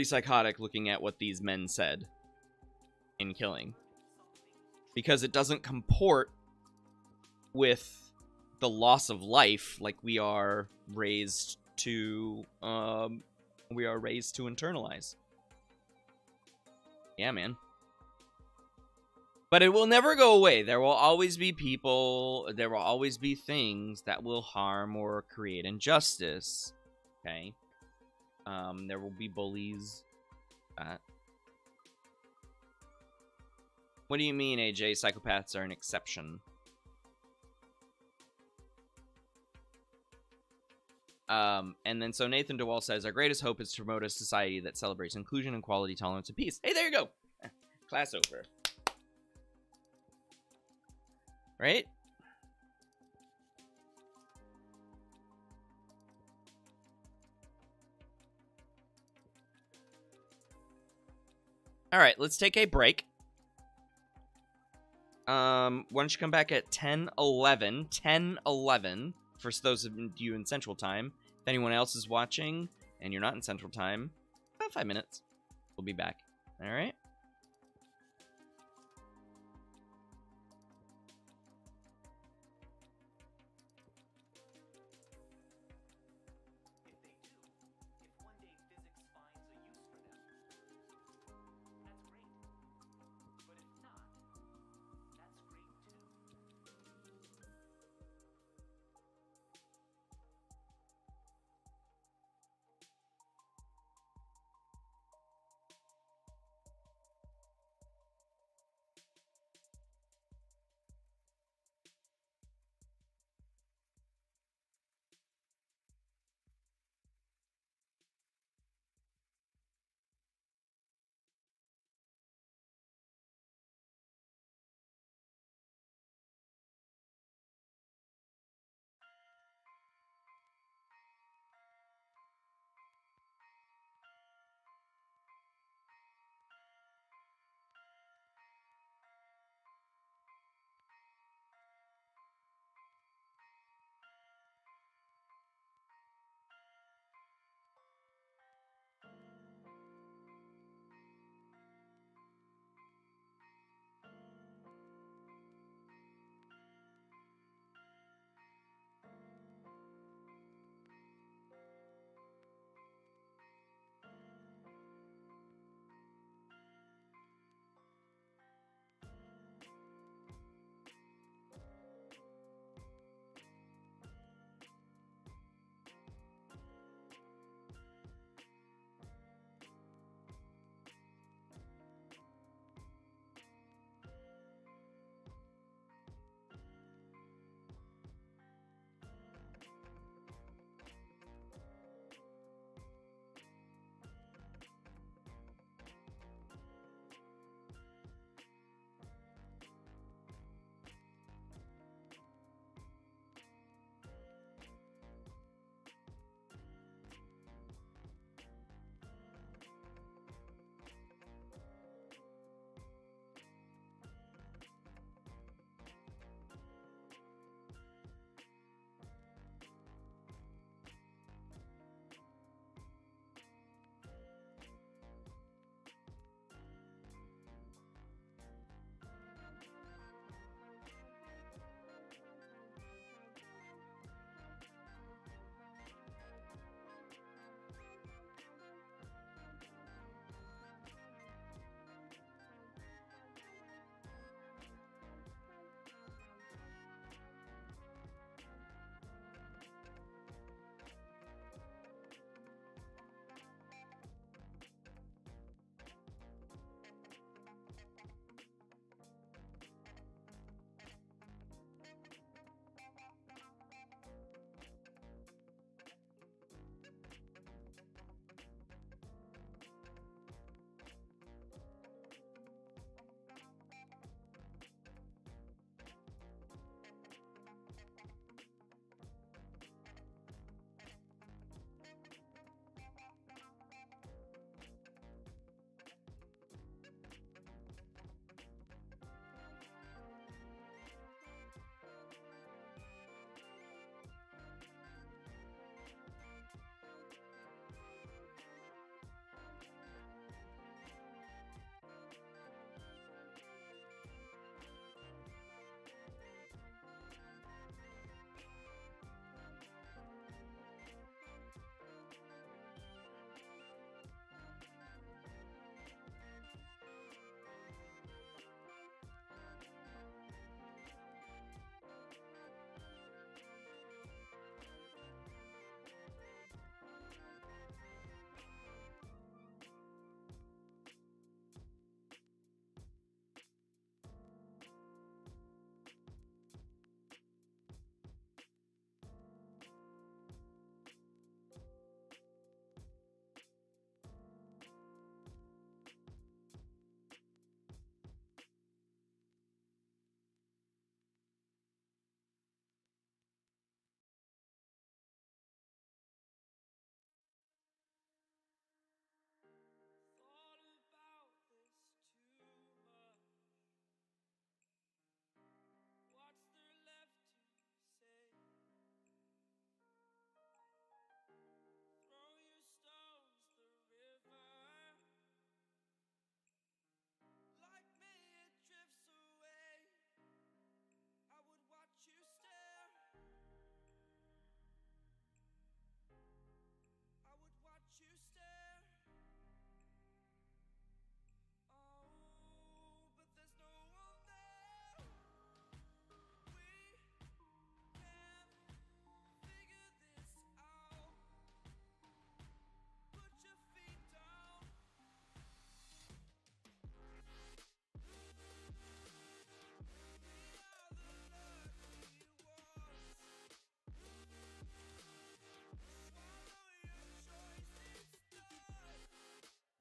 psychotic looking at what these men said in Killing. Because it doesn't comport with the loss of life like we are raised to internalize. Yeah, man. But it will never go away. There will always be people, there will always be things that will harm or create injustice. Okay? There will be bullies. What do you mean, AJ? Psychopaths are an exception. And then so Nathan DeWall says, our greatest hope is to promote a society that celebrates inclusion, equality, tolerance, and peace. Hey, there you go. Class over. Right? All right, let's take a break. Why don't you come back at 10:11? 10:11 for those of you in Central Time. If anyone else is watching and you're not in Central Time, about 5 minutes. We'll be back. All right?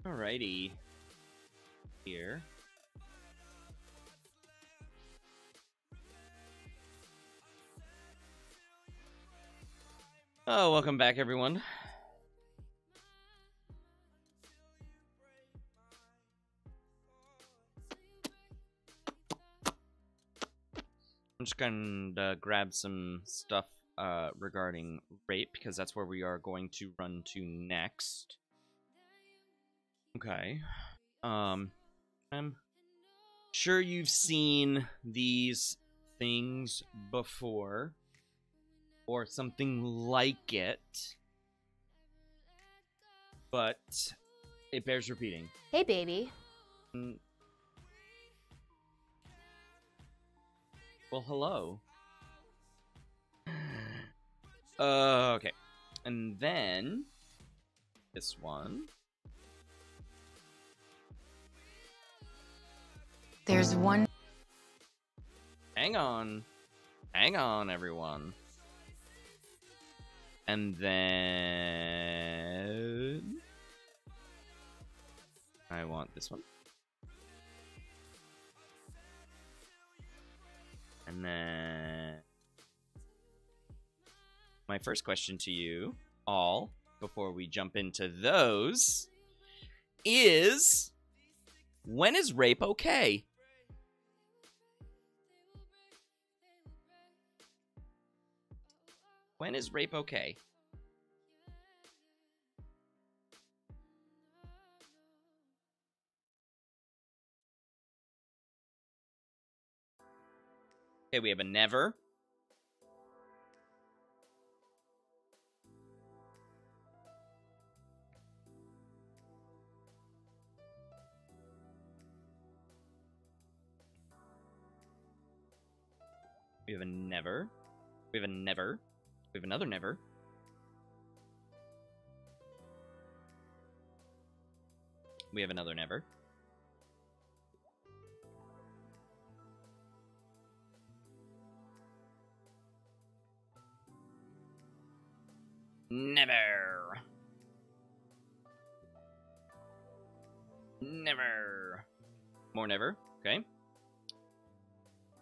Alrighty. Here. Oh, welcome back, everyone. I'm just gonna grab some stuff regarding rape, because that's where we are going to run to next. Okay. I'm sure you've seen these things before, or something like it, but it bears repeating. Hey, baby. Well, hello. Okay. And then this one. There's one. Hang on. Hang on, everyone. And then I want this one. And then my first question to you all, before we jump into those, is when is rape okay? When is rape okay? Okay, we have a never. We have a never. We have a never. We have another never. We have another never. Never. Never. More never. Okay.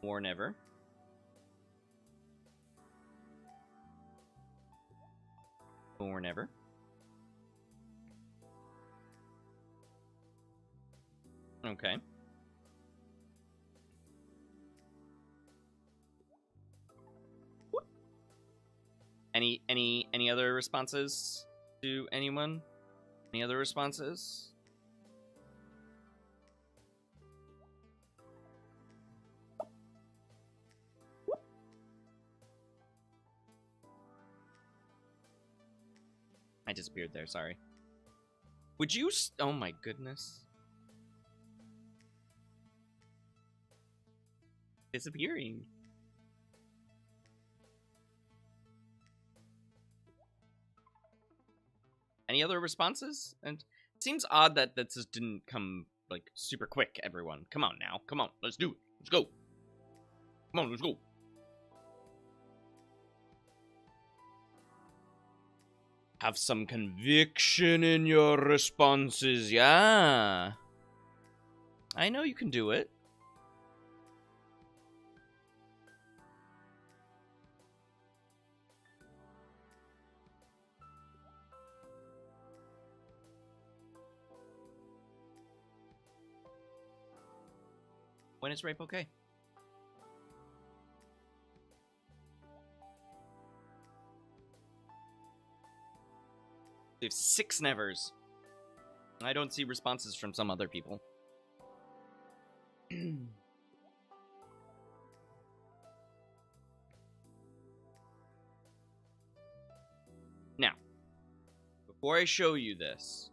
More never. More never. Okay. Any other responses to anyone? Any other responses? I disappeared there, sorry. Would you oh my goodness. Disappearing. Any other responses? And it seems odd that that just didn't come, like, super quick, everyone. Come on now. Come on. Let's do it. Let's go. Come on, let's go. Have some conviction in your responses, yeah. I know you can do it. When is rape okay? We have 6 nevers. I don't see responses from some other people. Now, before I show you this,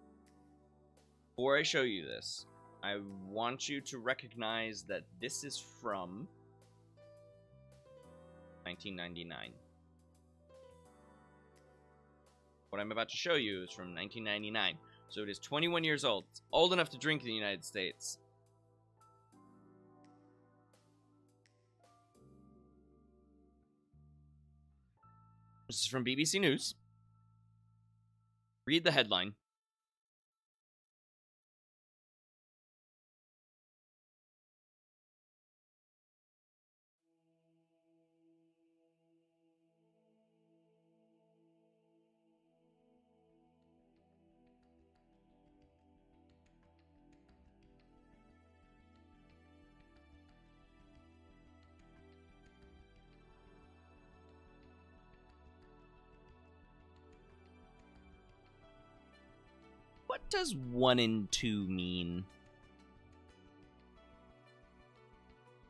I want you to recognize that this is from 1999. What I'm about to show you is from 1999. So it is 21 years old. It's old enough to drink in the United States. This is from BBC News. Read the headline. What does 1 in 2 mean?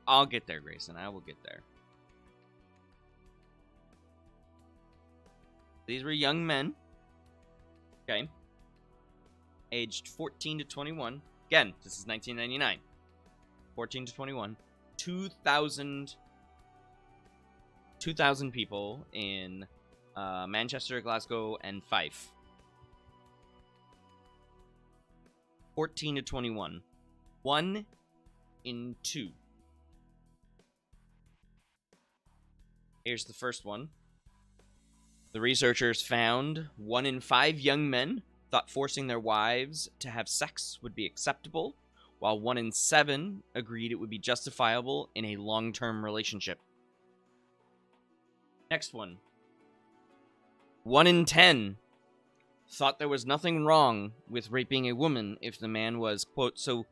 I'll get there, Grayson. I will get there. These were young men. Okay. Aged 14 to 21. Again, this is 1999. 14 to 21. 2,000 people in Manchester, Glasgow, and Fife. 14 to 21. 1 in 2. Here's the first one. The researchers found 1 in 5 young men thought forcing their wives to have sex would be acceptable, while 1 in 7 agreed it would be justifiable in a long-term relationship. Next one. 1 in 10 thought there was nothing wrong with raping a woman if the man was, quote, so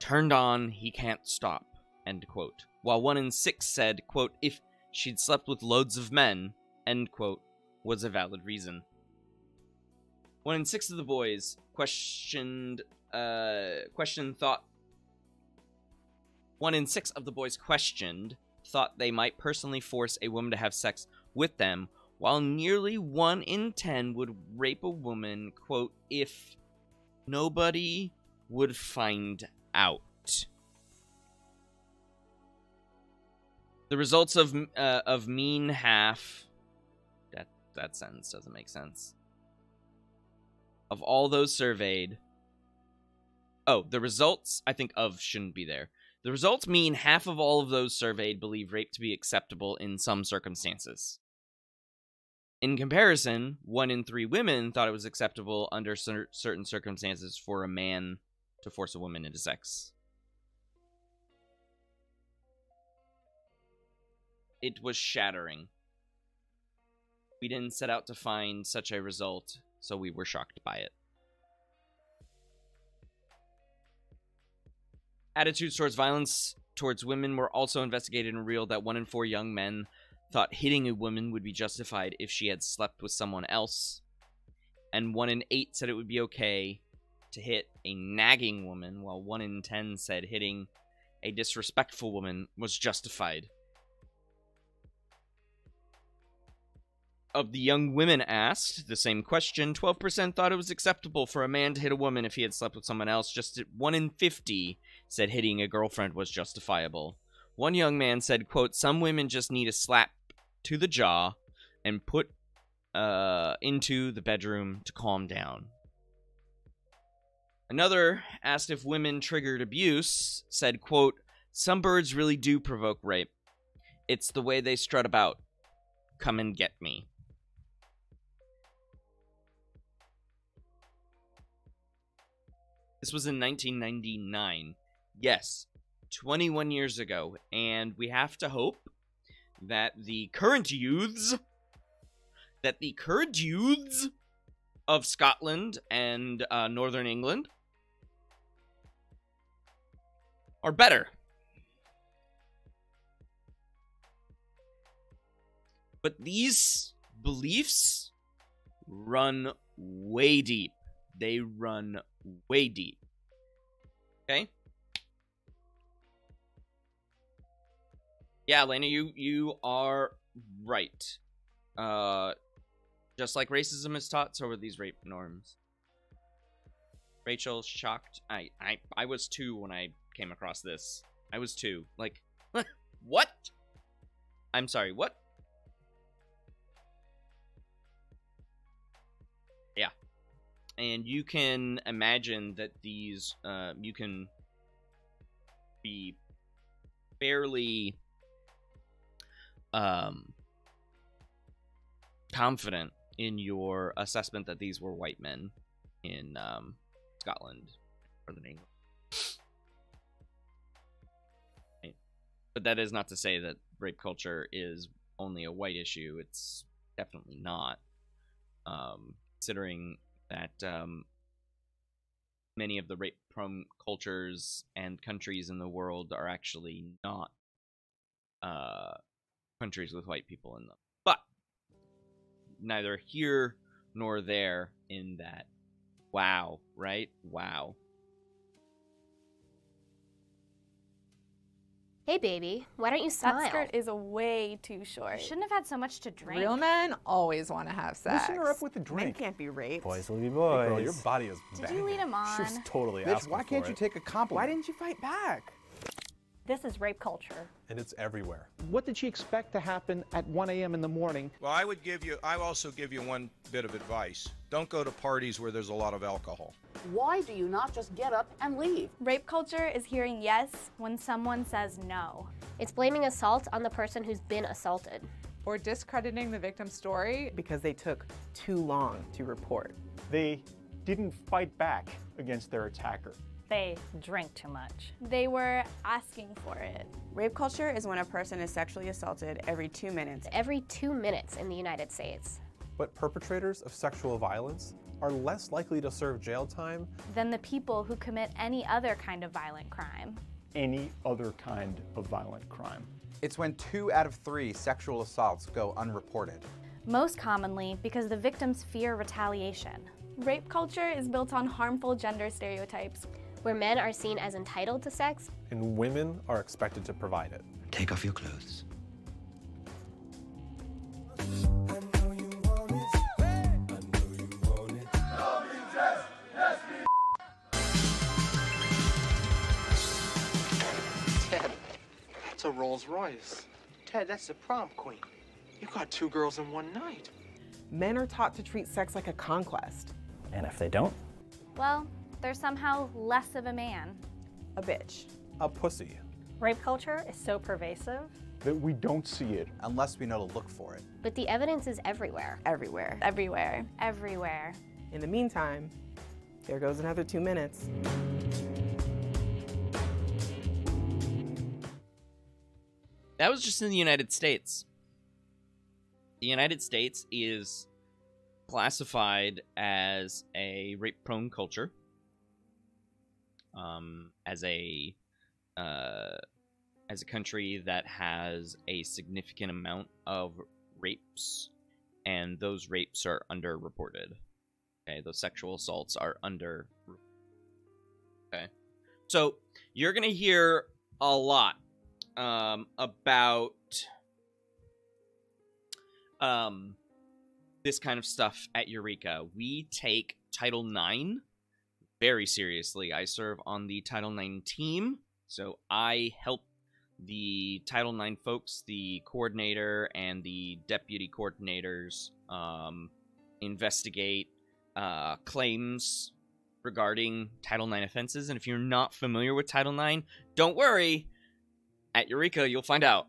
turned on he can't stop, end quote. While 1 in 6 said, quote, if she'd slept with loads of men, end quote, was a valid reason. 1 in 6 of the boys questioned thought 1 in 6 of the boys questioned thought they might personally force a woman to have sex with them, while nearly 1 in 10 would rape a woman, quote, if nobody would find out. The results of mean half. That sentence doesn't make sense. Of all those surveyed. Oh, the results, I think of shouldn't be there. The results mean half of all of those surveyed believe rape to be acceptable in some circumstances. In comparison, 1 in 3 women thought it was acceptable under certain circumstances for a man to force a woman into sex. It was shattering. We didn't set out to find such a result, so we were shocked by it. Attitudes towards violence towards women were also investigated and revealed that 1 in 4 young men thought hitting a woman would be justified if she had slept with someone else. And 1 in 8 said it would be okay to hit a nagging woman, while 1 in 10 said hitting a disrespectful woman was justified. Of the young women asked the same question, 12% thought it was acceptable for a man to hit a woman if he had slept with someone else. Just 1 in 50 said hitting a girlfriend was justifiable. One young man said, quote, some women just need a slap to the jaw and put into the bedroom to calm down. Another asked if women triggered abuse, said, quote, some birds really do provoke rape. It's the way they strut about. Come and get me. This was in 1999. Yes, 21 years ago. And we have to hope that the current youths of Scotland and Northern England are better. But these beliefs run way deep. They run way deep. Okay? Yeah, Elena, you are right. Just like racism is taught, so are these rape norms. Rachel, shocked. I was 2 when I came across this. I was 2. Like, what? I'm sorry, what? Yeah. And you can imagine that these, you can be fairly confident in your assessment that these were white men in Scotland, Northern England. Right. But that is not to say that rape culture is only a white issue. It's definitely not. Considering that many of the rape-prone cultures and countries in the world are actually not countries with white people in them. But neither here nor there in that Wow, right? Wow. Hey, baby, why don't you smile? That skirt is way too short. You shouldn't have had so much to drink. Real men always want to have sex. Loosen her up with the drink. Men can't be raped. Boys will be boys. Hey girl, your body is Did banging. you lead him on? She was totally Bitch, asking why can't for you it. take a compliment? Why didn't you fight back? This is rape culture. And it's everywhere. What did she expect to happen at 1 a.m. in the morning? Well, I also give you one bit of advice. Don't go to parties where there's a lot of alcohol. Why do you not just get up and leave? Rape culture is hearing yes when someone says no. It's blaming assault on the person who's been assaulted. Or discrediting the victim's story because they took too long to report. They didn't fight back against their attacker. They drink too much. They were asking for it. Rape culture is when a person is sexually assaulted every 2 minutes. Every 2 minutes in the United States. But perpetrators of sexual violence are less likely to serve jail time than the people who commit any other kind of violent crime. Any other kind of violent crime. It's when 2 out of 3 sexual assaults go unreported. Most commonly because the victims fear retaliation. Rape culture is built on harmful gender stereotypes, where men are seen as entitled to sex, and women are expected to provide it. Take off your clothes. Ted, that's a Rolls Royce. Ted, that's the prom queen. You got 2 girls in one night. Men are taught to treat sex like a conquest. And if they don't? Well, they're somehow less of a man. A bitch. A pussy. Rape culture is so pervasive that we don't see it. Unless we know to look for it. But the evidence is everywhere. Everywhere. Everywhere. Everywhere. In the meantime, there goes another 2 minutes. That was just in the United States. The United States is classified as a rape-prone culture. As a country that has a significant amount of rapes, and those rapes are underreported. Okay, those sexual assaults are under. Okay, so you're gonna hear a lot about this kind of stuff at Eureka. We take Title IX very seriously. I serve on the Title IX team, so I help the Title IX folks, the coordinator and the deputy coordinators, investigate claims regarding Title IX offenses. And if you're not familiar with Title IX, don't worry. At Eureka, you'll find out.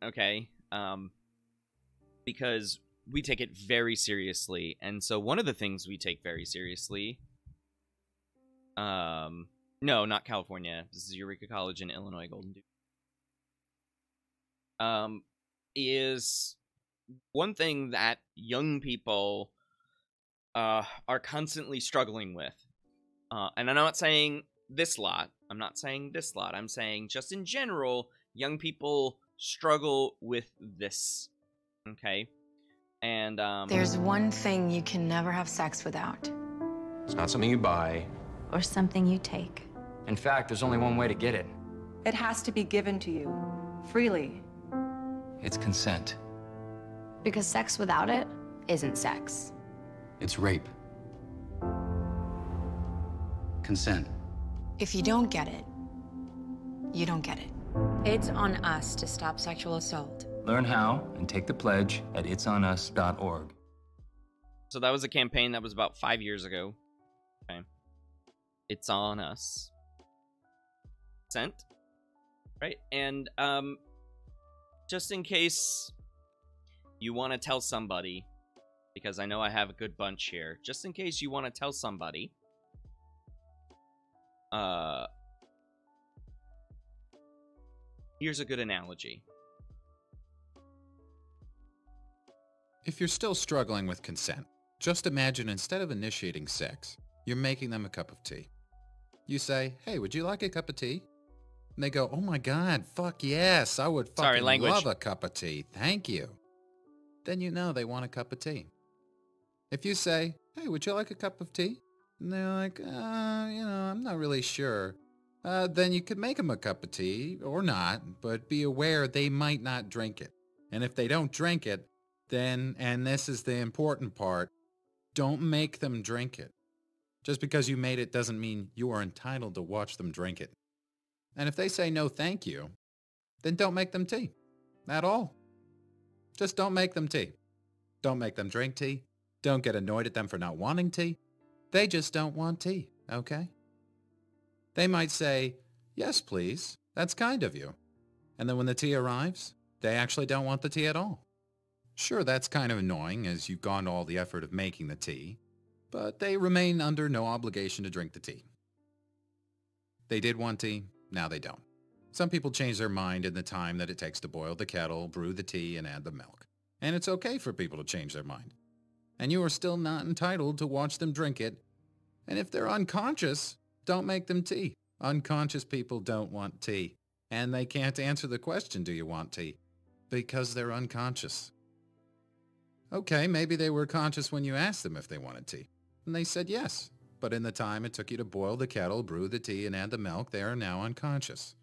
Okay? Because we take it very seriously. And so one of the things we take very seriously... no, not California. This is Eureka College in Illinois, Golden Duke. Is one thing that young people are constantly struggling with. And I'm not saying this lot. I'm not saying this lot. I'm saying just in general, young people struggle with this. Okay? And, There's one thing you can never have sex without. It's not something you buy. Or something you take. In fact, there's only one way to get it. It has to be given to you, freely. It's consent. Because sex without it isn't sex. It's rape. Consent. If you don't get it, you don't get it. It's on us to stop sexual assault. Learn how and take the pledge at itsonus.org. So that was a campaign that was about 5 years ago. Okay. It's on us. Sent. Right? And, just in case you want to tell somebody, because I know I have a good bunch here, just in case you want to tell somebody, here's a good analogy. If you're still struggling with consent, just imagine instead of initiating sex, you're making them a cup of tea. You say, hey, would you like a cup of tea? And they go, oh my God, fuck yes, I would fucking love a cup of tea, thank you. Then you know they want a cup of tea. If you say, hey, would you like a cup of tea? And they're like, I'm not really sure. Then you could make them a cup of tea, or not, but be aware they might not drink it. And if they don't drink it, then, and this is the important part, don't make them drink it. Just because you made it doesn't mean you are entitled to watch them drink it. And if they say no thank you, then don't make them tea. At all. Just don't make them tea. Don't make them drink tea. Don't get annoyed at them for not wanting tea. They just don't want tea, okay? They might say, yes, please. That's kind of you. And then when the tea arrives, they actually don't want the tea at all. Sure, that's kind of annoying as you've gone to all the effort of making the tea, but they remain under no obligation to drink the tea. They did want tea, now they don't. Some people change their mind in the time that it takes to boil the kettle, brew the tea, and add the milk. And it's okay for people to change their mind. And you are still not entitled to watch them drink it. And if they're unconscious, don't make them tea. Unconscious people don't want tea. And they can't answer the question, do you want tea? Because they're unconscious. Okay, maybe they were conscious when you asked them if they wanted tea. And they said yes. But in the time it took you to boil the kettle, brew the tea, and add the milk, they are now unconscious.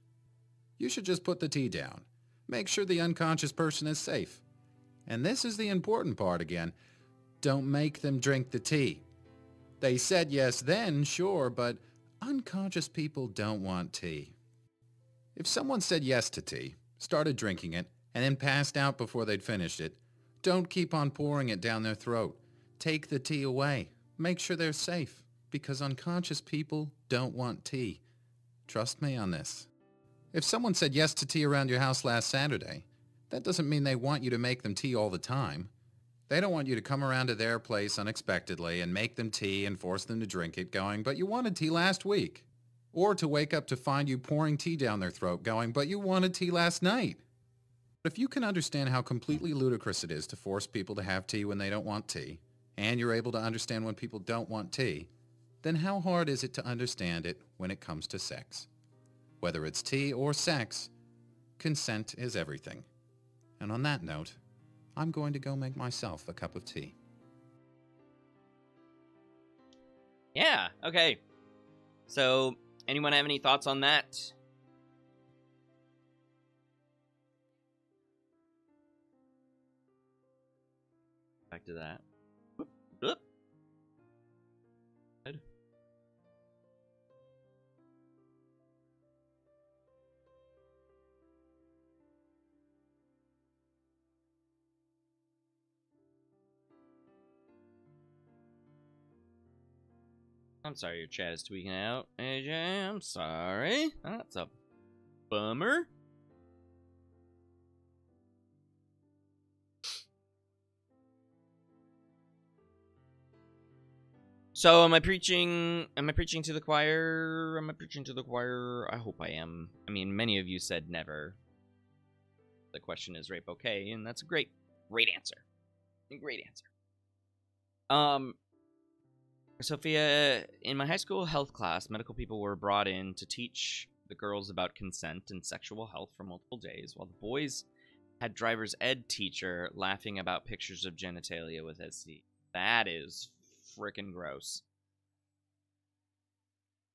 You should just put the tea down. Make sure the unconscious person is safe. And this is the important part again. Don't make them drink the tea. They said yes then, sure, but unconscious people don't want tea. If someone said yes to tea, started drinking it, and then passed out before they'd finished it, don't keep on pouring it down their throat. Take the tea away. Make sure they're safe, because unconscious people don't want tea. Trust me on this. If someone said yes to tea around your house last Saturday, that doesn't mean they want you to make them tea all the time. They don't want you to come around to their place unexpectedly and make them tea and force them to drink it going, but you wanted tea last week. Or to wake up to find you pouring tea down their throat going, but you wanted tea last night. But if you can understand how completely ludicrous it is to force people to have tea when they don't want tea, and you're able to understand when people don't want tea, then how hard is it to understand it when it comes to sex? Whether it's tea or sex, consent is everything. And on that note, I'm going to go make myself a cup of tea. Yeah, okay. So, anyone have any thoughts on that? Back to that. Whoop, whoop. Good. I'm sorry your chat is tweaking out, AJ. I'm sorry. That's a bummer. So am I preaching to the choir? Am I preaching to the choir? I hope I am. I mean, many of you said never. The question is rape okay? And that's a great answer. Great answer. Sophia, in my high school health class, medical people were brought in to teach the girls about consent and sexual health for multiple days, while the boys had driver's ed teacher laughing about pictures of genitalia with SC. That is frickin' gross.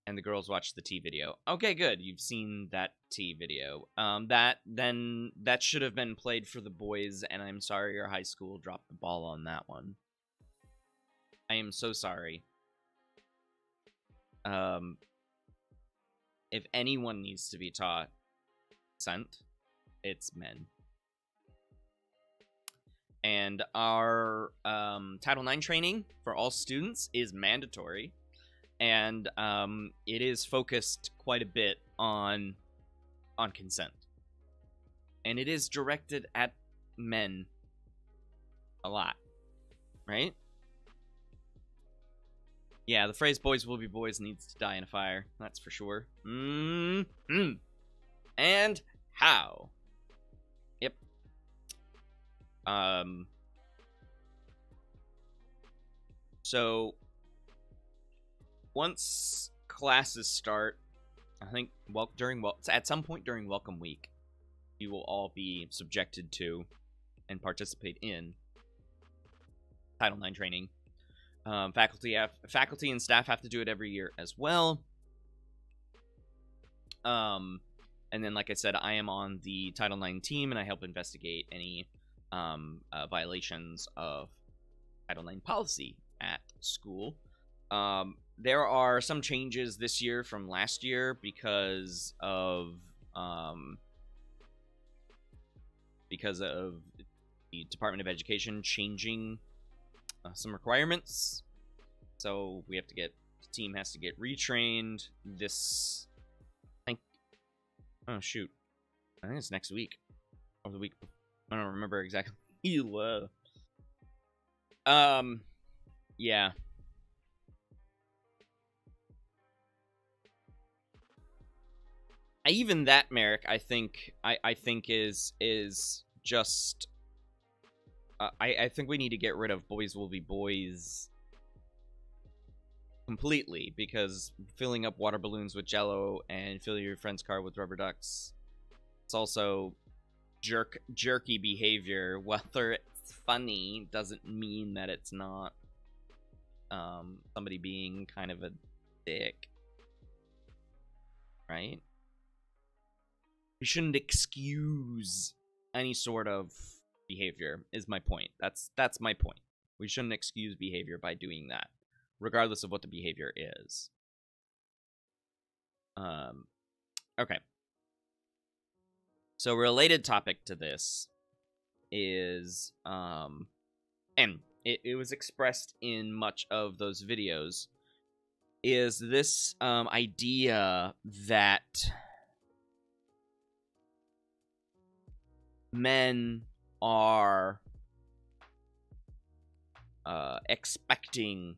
And the girls watched the T video. Okay, good. You've seen that T video. That should have been played for the boys, and I'm sorry your high school dropped the ball on that one. I am so sorry. If anyone needs to be taught consent, it's men. And our Title IX training for all students is mandatory, and it is focused quite a bit on consent, and it is directed at men a lot, right? Yeah, the phrase "boys will be boys" needs to die in a fire. That's for sure. And how? Yep. So once classes start, I think at some point during Welcome Week, you will all be subjected to and participate in Title IX training. Faculty and staff have to do it every year as well. And then, like I said, I am on the Title IX team, and I help investigate any violations of Title IX policy at school. There are some changes this year from last year because of the Department of Education changing some requirements. So we have to get, the team has to get retrained this, oh shoot, I think it's next week or the week, I don't remember exactly. Yeah. Even that, Merrick, I think is just I think we need to get rid of boys will be boys completely, because filling up water balloons with Jello and filling your friend's car with rubber ducks, it's also jerky behavior. Whether it's funny doesn't mean that it's not somebody being kind of a dick, right? We shouldn't excuse any sort of behavior, is my point. That's my point. We shouldn't excuse behavior by doing that, regardless of what the behavior is. Okay. So, related topic to this is, and it was expressed in much of those videos, is this idea that men are expecting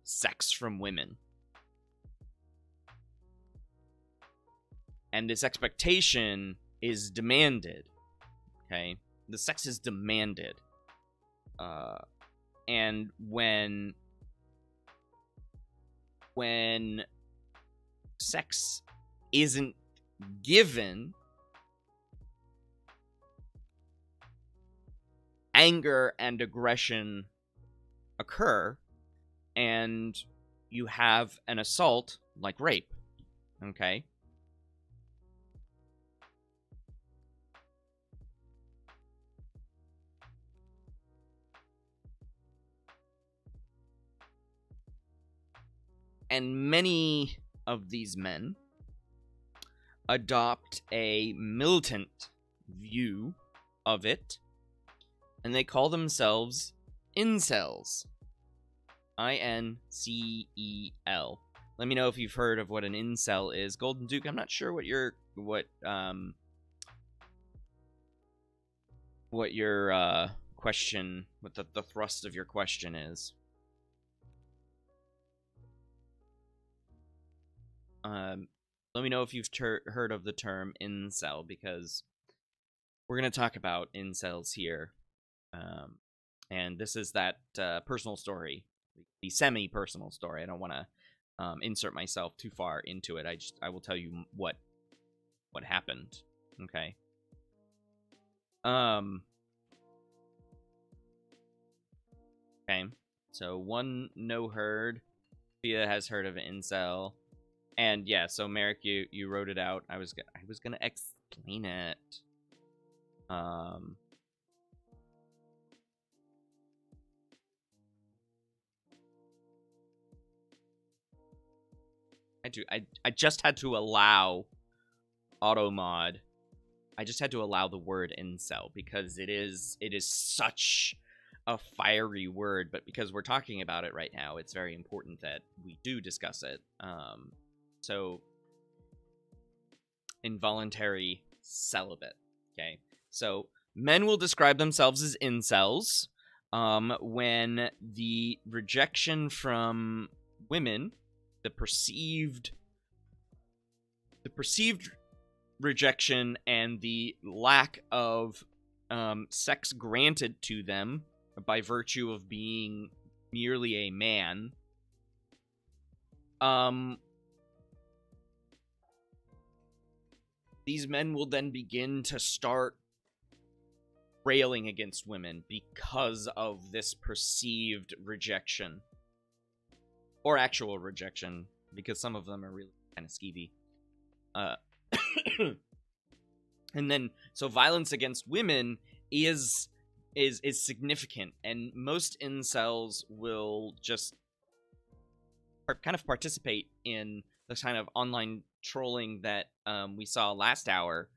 sex from women. And this expectation is demanded. Okay? The sex is demanded. And when sex isn't given, anger and aggression occur, and you have an assault like rape. Okay? And many of these men adopt a militant view of it, and they call themselves incels. I-N-C-E-L. Let me know if you've heard of what an incel is. Golden Duke, I'm not sure what your question, what the thrust of your question is. Let me know if you've heard of the term incel, because we're going to talk about incels here. And this is that personal story, the semi-personal story. I don't want to insert myself too far into it. I will tell you what happened. Okay. Okay. So one no heard. Thea has heard of an incel. And yeah, so Merrick, you wrote it out. I was gonna explain it. I just had to allow automod. I just had to allow the word incel because it is such a fiery word, but because we're talking about it right now, it's very important that we do discuss it. So involuntary celibate. Okay, so men will describe themselves as incels when the rejection from women, the perceived rejection and the lack of sex granted to them by virtue of being merely a man, these men will then begin to start railing against women because of this perceived rejection. or actual rejection, because some of them are really kind of skeevy. And then, so violence against women is significant, and most incels will just kind of participate in the kind of online trolling that we saw last hour.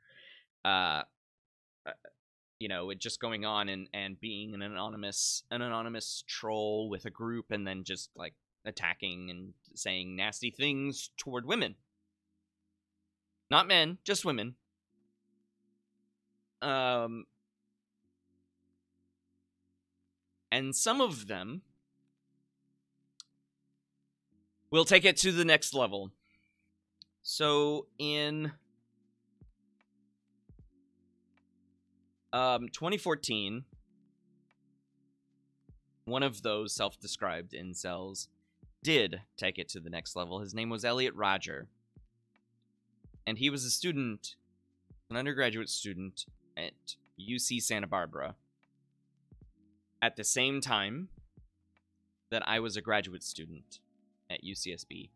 You know, it just going on and being an anonymous troll with a group, and then just like attacking and saying nasty things toward women. Not men, just women. And some of them will take it to the next level. So in 2014, one of those self-described incels did take it to the next level. His name was Elliot Rodger. And he was a student, an undergraduate student at UC Santa Barbara at the same time that I was a graduate student at UCSB.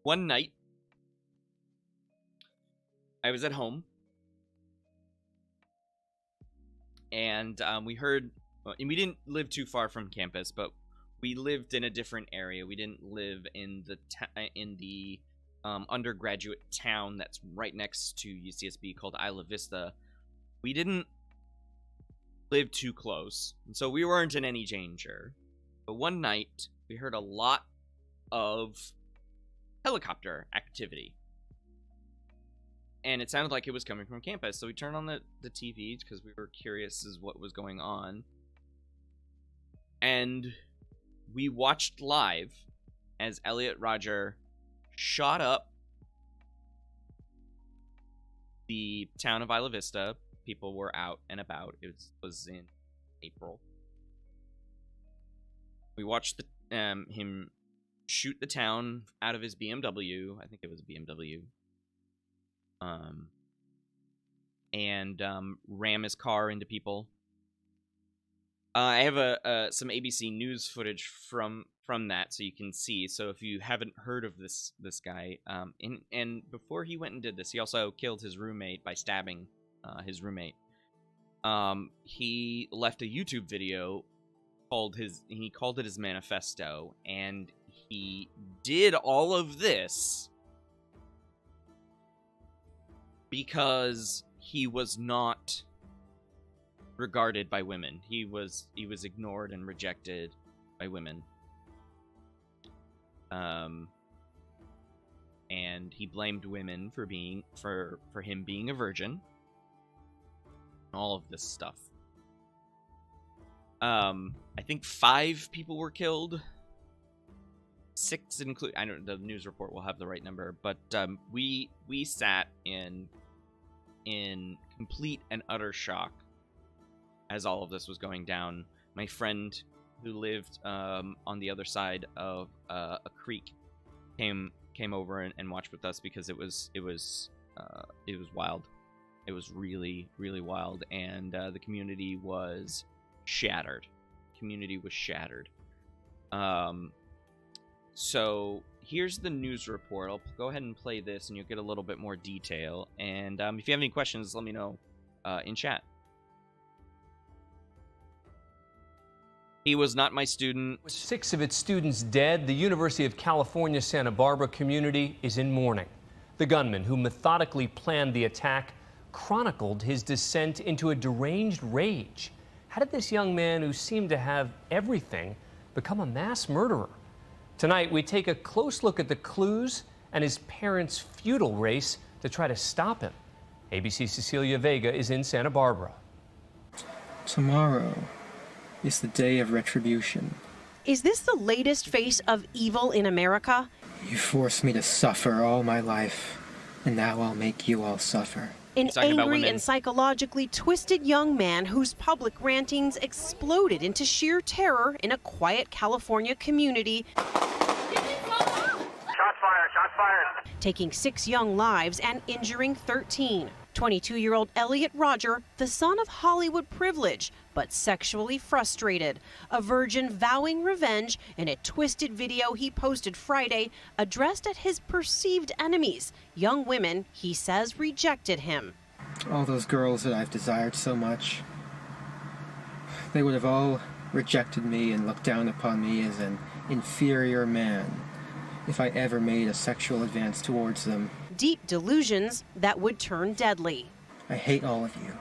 One night, I was at home, and we heard, and we didn't live too far from campus, but we lived in a different area. We didn't live in the undergraduate town that's right next to UCSB called Isla Vista. We didn't live too close, and so we weren't in any danger. But one night, we heard a lot of helicopter activity. And it sounded like it was coming from campus, so we turned on the TV because we were curious as what was going on. And we watched live as Elliot Rodger shot up the town of Isla Vista. People were out and about. It was in April. We watched him shoot the town out of his BMW. I think it was a BMW. And ram his car into people. I have some ABC News footage from that, so you can see. So if you haven't heard of this guy, and before he went and did this, he also killed his roommate by stabbing his roommate. He left a YouTube video he called it his manifesto, and he did all of this because he was not regarded by women. He was ignored and rejected by women. And he blamed women for him being a virgin. All of this stuff. I think 5 people were killed. 6 include, I don't, the news report will have the right number, but we sat in complete and utter shock as all of this was going down. My friend who lived on the other side of a creek came over and watched with us because it was wild. It was really, really wild, and the community was shattered. So here's the news report. I'll go ahead and play this, and you'll get a little bit more detail. And if you have any questions, let me know in chat. He was not my student. With 6 of its students dead, the University of California, Santa Barbara community is in mourning. The gunman who methodically planned the attack chronicled his descent into a deranged rage. How did this young man, who seemed to have everything, become a mass murderer? Tonight, we take a close look at the clues and his parents' futile race to try to stop him. ABC's Cecilia Vega is in Santa Barbara. Tomorrow is the day of retribution. Is this the latest face of evil in America? You forced me to suffer all my life, and now I'll make you all suffer. An angry and psychologically twisted young man whose public rantings exploded into sheer terror in a quiet California community. Shots fired, shots fired. Taking 6 young lives and injuring 13. 22-year-old Elliot Rodger, the son of Hollywood privilege, but sexually frustrated. A virgin vowing revenge in a twisted video he posted Friday addressed at his perceived enemies, young women he says rejected him. All those girls that I've desired so much, they would have all rejected me and looked down upon me as an inferior man if I ever made a sexual advance towards them. Deep delusions that would turn deadly. I hate all of you.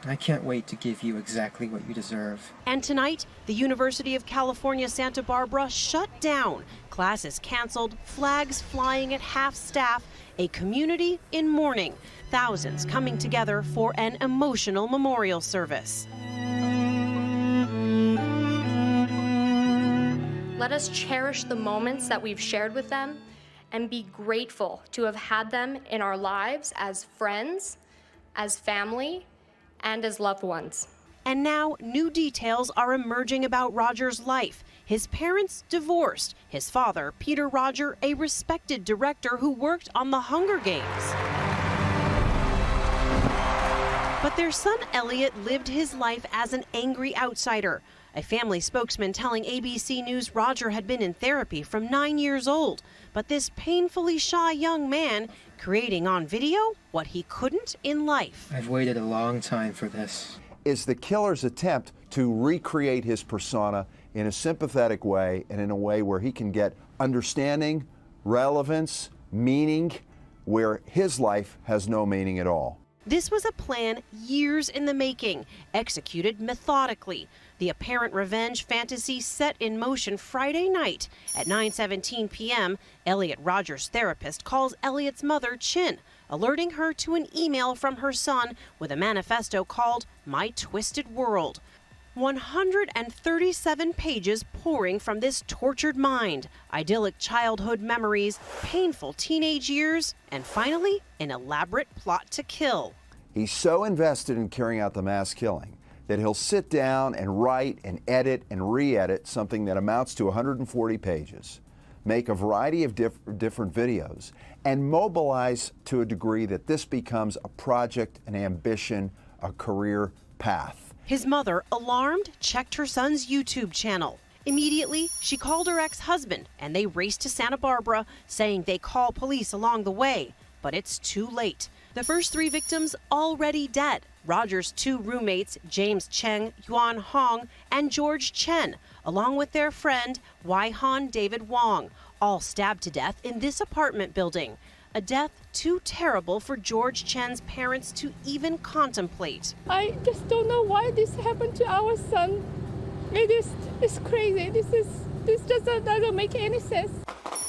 I can't wait to give you exactly what you deserve. And tonight, the University of California, Santa Barbara shut down. Classes canceled, flags flying at half-staff, a community in mourning. Thousands coming together for an emotional memorial service. Let us cherish the moments that we've shared with them and be grateful to have had them in our lives as friends, as family, and as loved ones. And now new details are emerging about Rodger's life. His parents divorced. His father, Peter Rodger, a respected director who worked on the Hunger Games. But their son Elliot lived his life as an angry outsider. A family spokesman telling ABC News Rodger had been in therapy from 9 years old. But this painfully shy young man creating on video what he couldn't in life. I've waited a long time for this. Is the killer's attempt to recreate his persona in a sympathetic way and in a way where he can get understanding, relevance, meaning, where his life has no meaning at all. This was a plan years in the making, executed methodically. The apparent revenge fantasy set in motion Friday night. At 9:17 p.m., Elliot Rodger's therapist calls Elliot's mother, Chin, alerting her to an email from her son with a manifesto called My Twisted World. 137 pages pouring from this tortured mind, idyllic childhood memories, painful teenage years, and finally, an elaborate plot to kill. He's so invested in carrying out the mass killing that he'll sit down and write and edit and re-edit something that amounts to 140 pages, make a variety of different videos, and mobilize to a degree that this becomes a project, an ambition, a career path. His mother, alarmed, checked her son's YouTube channel. Immediately, she called her ex-husband, and they raced to Santa Barbara, saying they call police along the way. But it's too late. The first 3 victims already dead. Rodger's 2 roommates, James Cheng, Yuan Hong, and George Chen, along with their friend, Wai-Han David Wong, all stabbed to death in this apartment building. A death too terrible for George Chen's parents to even contemplate. I just don't know why this happened to our son. It's crazy. This just doesn't make any sense.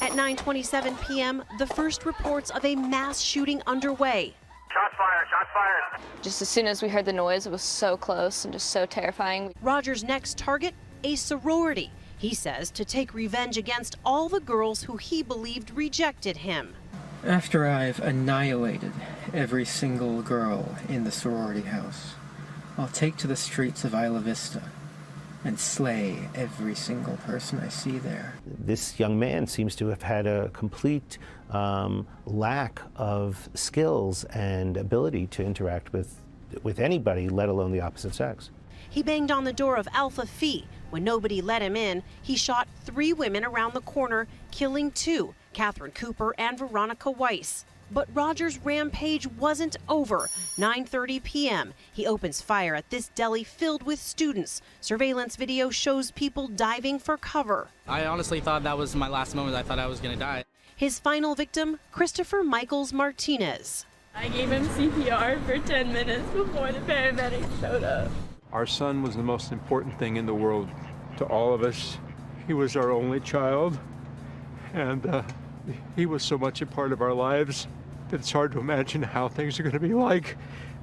At 9:27 p.m., the first reports of a mass shooting underway. Shots fired, shots fired. Just as soon as we heard the noise, it was so close and just so terrifying. Rodger's next target, a sorority. He says to take revenge against all the girls who he believed rejected him. After I've annihilated every single girl in the sorority house, I'll take to the streets of Isla Vista and slay every single person I see there. This young man seems to have had a complete lack of skills and ability to interact with anybody, let alone the opposite sex. He banged on the door of Alpha Phi. When nobody let him in, he shot 3 women around the corner, killing 2, Catherine Cooper and Veronica Weiss. But Rodger's rampage wasn't over. 9:30 p.m., he opens fire at this deli filled with students. Surveillance video shows people diving for cover. I honestly thought that was my last moment. I thought I was going to die. His final victim, Christopher Michaels Martinez. I gave him CPR for 10 minutes before the paramedics showed up. Our son was the most important thing in the world to all of us. He was our only child, and he was so much a part of our lives that it's hard to imagine how things are going to be like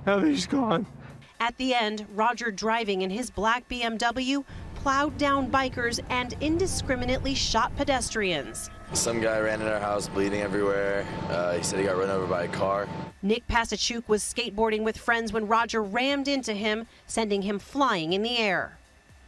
now that he's gone. At the end, Rodger, driving in his black BMW, plowed down bikers and indiscriminately shot pedestrians. Some guy ran in our house bleeding everywhere. He said he got run over by a car. Nick Pasachuk was skateboarding with friends when Rodger rammed into him, sending him flying in the air.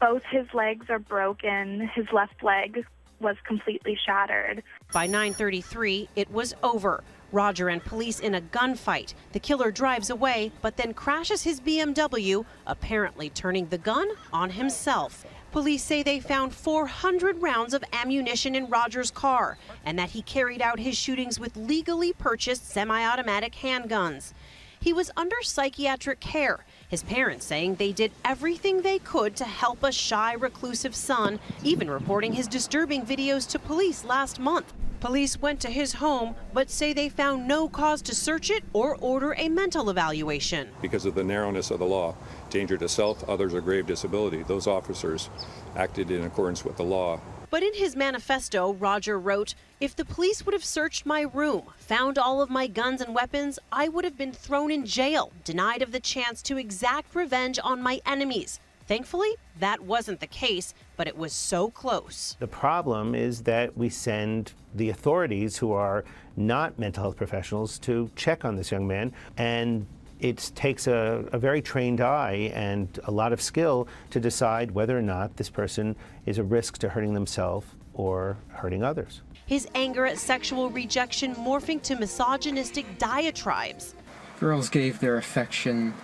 Both his legs are broken. His left leg was completely shattered. By 9:33, it was over. Roger and police in a gunfight. The killer drives away, but then crashes his BMW, apparently turning the gun on himself. Police say they found 400 rounds of ammunition in Roger's car and that he carried out his shootings with legally purchased semi-automatic handguns. He was under psychiatric care, his parents saying they did everything they could to help a shy, reclusive son, even reporting his disturbing videos to police last month. Police went to his home, but say they found no cause to search it or order a mental evaluation. Because of the narrowness of the law, danger to self, others, or grave disability, those officers acted in accordance with the law. But in his manifesto, Roger wrote, "If the police would have searched my room, found all of my guns and weapons, I would have been thrown in jail, denied of the chance to exact revenge on my enemies." Thankfully, that wasn't the case, but it was so close. The problem is that we send the authorities, who are not mental health professionals, to check on this young man, and it takes a very trained eye and a lot of skill to decide whether or not this person is a risk to hurting themselves or hurting others. His anger at sexual rejection morphing to misogynistic diatribes. Girls gave their affection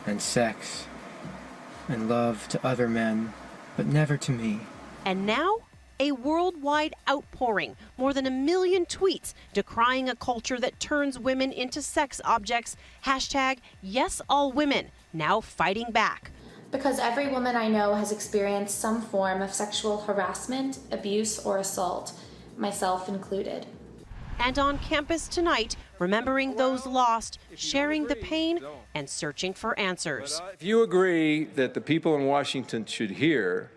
and sex and love to other men, but never to me. And now, a worldwide outpouring, more than 1 million tweets decrying a culture that turns women into sex objects. Hashtag #YesAllWomen, now fighting back. Because every woman I know has experienced some form of sexual harassment, abuse, or assault, myself included. And on campus tonight, remembering those lost, sharing the pain, and searching for answers. If you agree that the people in Washington should hear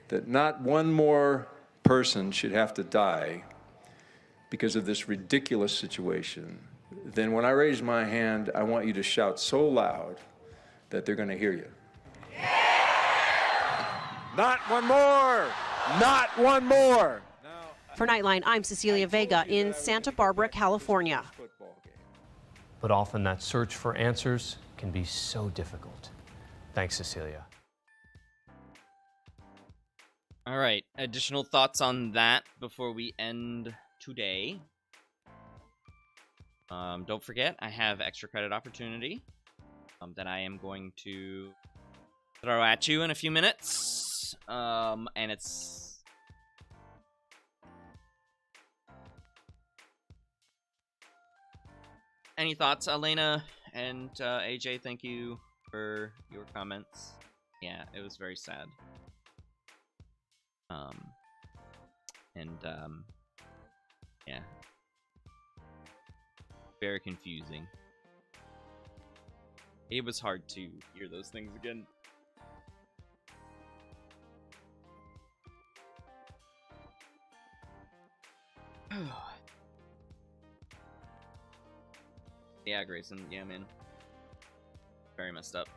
that not one more person should have to die because of this ridiculous situation, then when I raise my hand, I want you to shout so loud that they're going to hear you. Not one more! Not one more! For Nightline, I'm Cecilia Vega in Santa Barbara, California. But often that search for answers can be so difficult. Thanks, Cecilia. All right, additional thoughts on that before we end today. Don't forget, I have extra credit opportunity that I am going to throw at you in a few minutes. And it's... Any thoughts, Elena and AJ? Thank you for your comments. Yeah, it was very sad. Yeah. Very confusing. It was hard to hear those things again. Yeah, Grayson. Yeah, man. Very messed up.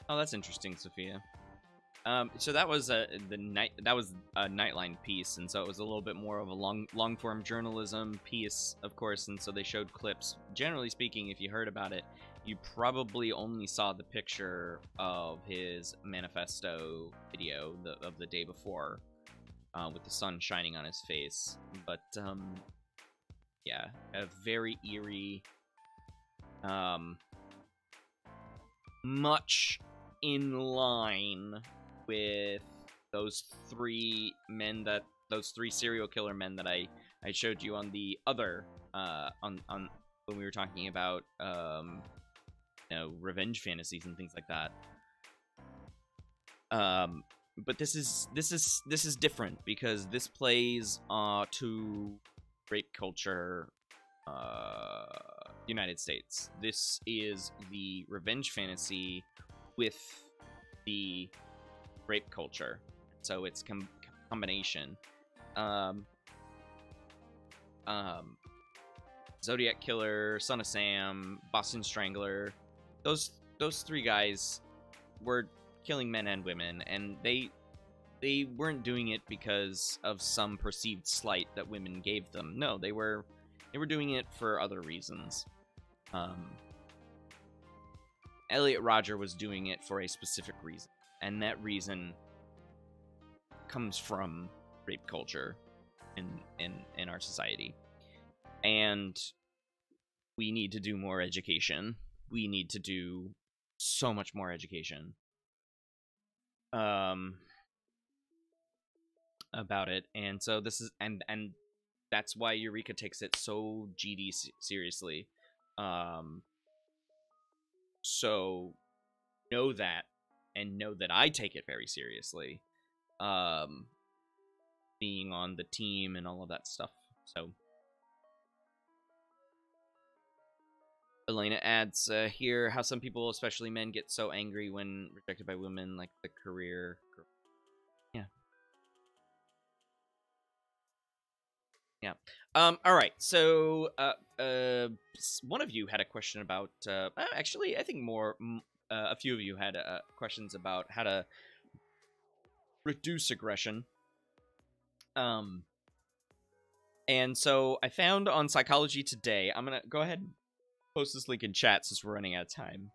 Oh, that's interesting, Sophia. So that was a Nightline piece, and so it was a little bit more of a long form journalism piece, of course. And so they showed clips. Generally speaking, if you heard about it, you probably only saw the picture of his manifesto video of the day before, with the sun shining on his face. But yeah, a very eerie, much in line with those three serial killer men that I showed you on the other on when we were talking about revenge fantasies and things like that. But this is different because this plays to rape culture, United States. This is the revenge fantasy with the rape culture, so it's combination. Zodiac Killer, Son of Sam, Boston Strangler, those three guys were killing men and women, and they weren't doing it because of some perceived slight that women gave them. No, they were doing it for other reasons. Elliot Rodger was doing it for a specific reason, and that reason comes from rape culture in our society. And we need to do more education. We need to do so much more education about it. And so this is and that's why Eureka takes it so GD seriously. So know that, and know that I take it very seriously. Being on the team and all of that stuff. So Elena adds here how some people, especially men, get so angry when rejected by women, like the career. Yeah. Yeah. All right. So one of you had a question about. Actually, I think a few of you had questions about how to reduce aggression. And so I found on Psychology Today. I'm gonna go ahead and post this link in chat since we're running out of time.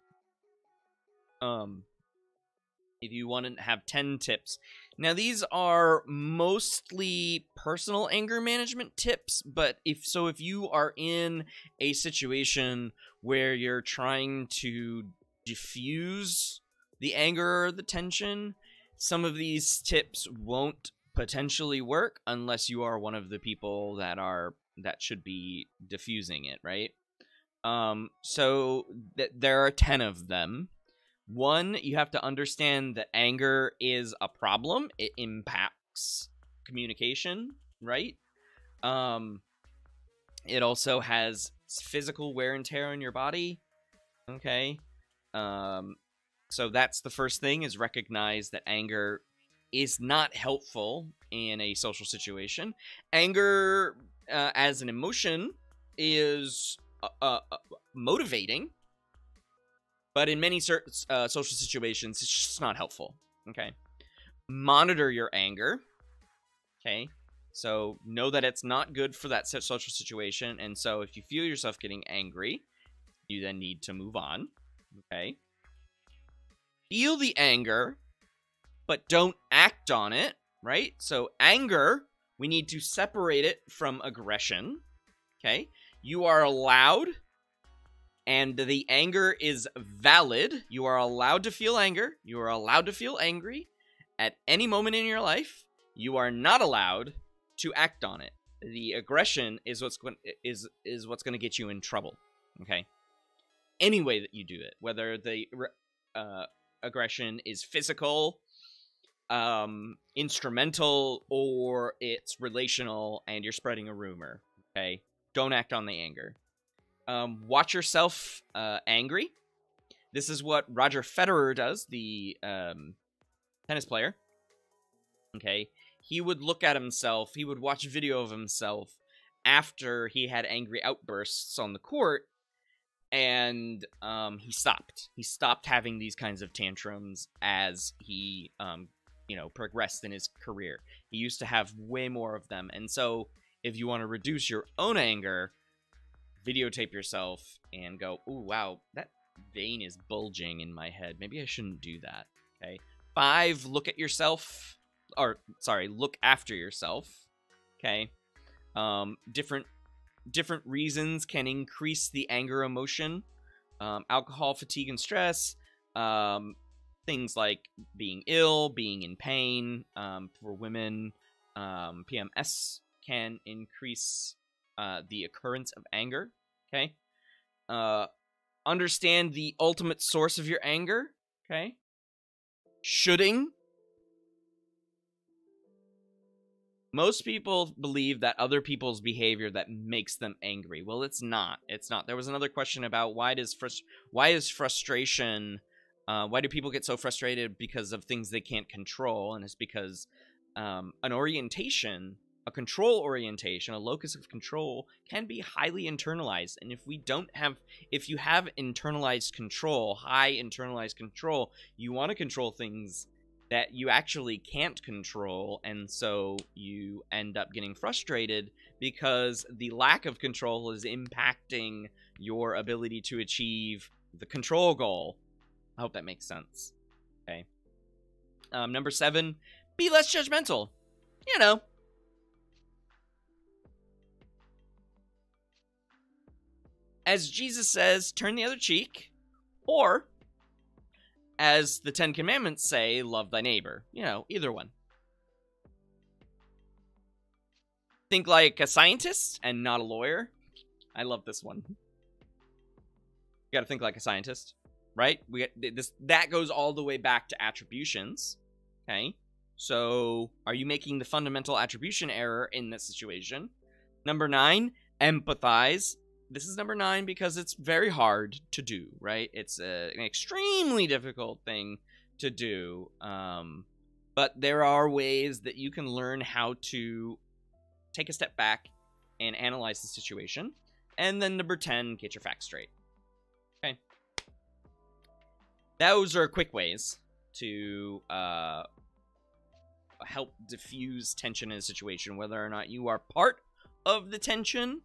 If you want to have 10 tips. Now, these are mostly personal anger management tips, but if you are in a situation where you're trying to diffuse the anger or the tension, some of these tips won't potentially work unless you are one of the people that should be diffusing it, right? So there are 10 of them. One, you have to understand that anger is a problem. It impacts communication, right? It also has physical wear and tear on your body. Okay. So that's the first thing, is recognize that anger is not helpful in a social situation. Anger as an emotion is motivating, but in many social situations, it's just not helpful. Okay. Monitor your anger. Okay. So know that it's not good for that social situation. And so if you feel yourself getting angry, you then need to move on. Okay. Feel the anger, but don't act on it, right? So anger, we need to separate it from aggression. Okay. You are allowed, and the anger is valid. You are allowed to feel anger. You are allowed to feel angry at any moment in your life. You are not allowed to act on it. The aggression is what's going to get you in trouble. Okay. Any way that you do it, whether the aggression is physical, instrumental, or it's relational, and you're spreading a rumor. Okay. Don't act on the anger. Watch yourself angry. This is what Roger Federer does, the tennis player. Okay. He would look at himself. He would watch video of himself after he had angry outbursts on the court, and he stopped. He stopped having these kinds of tantrums as he, progressed in his career. He used to have way more of them, and so if you want to reduce your own anger, videotape yourself and go, ooh, wow, that vein is bulging in my head. Maybe I shouldn't do that. Okay. 5, look at yourself. Look after yourself. Okay. Different reasons can increase the anger emotion. Alcohol, fatigue, and stress. Things like being ill, being in pain. For women, PMS can increase the occurrence of anger. Okay. Understand the ultimate source of your anger. Okay. Shoulding. Most people believe that other people's behavior that makes them angry. Well, it's not. It's not. There was another question about why is frustration, why do people get so frustrated because of things they can't control? And it's because an orientation, a control orientation, a locus of control can be highly internalized. And if you have internalized control, high internalized control, you want to control things that you actually can't control, and so you end up getting frustrated because the lack of control is impacting your ability to achieve the control goal. I hope that makes sense. Okay. Number 7, be less judgmental. You know. As Jesus says, turn the other cheek, or as the 10 Commandments say, love thy neighbor. You know, either one. Think like a scientist and not a lawyer. I love this one. You gotta think like a scientist, right? We get this. That goes all the way back to attributions. Okay, so are you making the fundamental attribution error in this situation? Number 9, empathize. This is number 9 because it's very hard to do, right? It's an extremely difficult thing to do. But there are ways that you can learn how to take a step back and analyze the situation. And then number 10, get your facts straight. Okay. Those are quick ways to help diffuse tension in a situation, whether or not you are part of the tension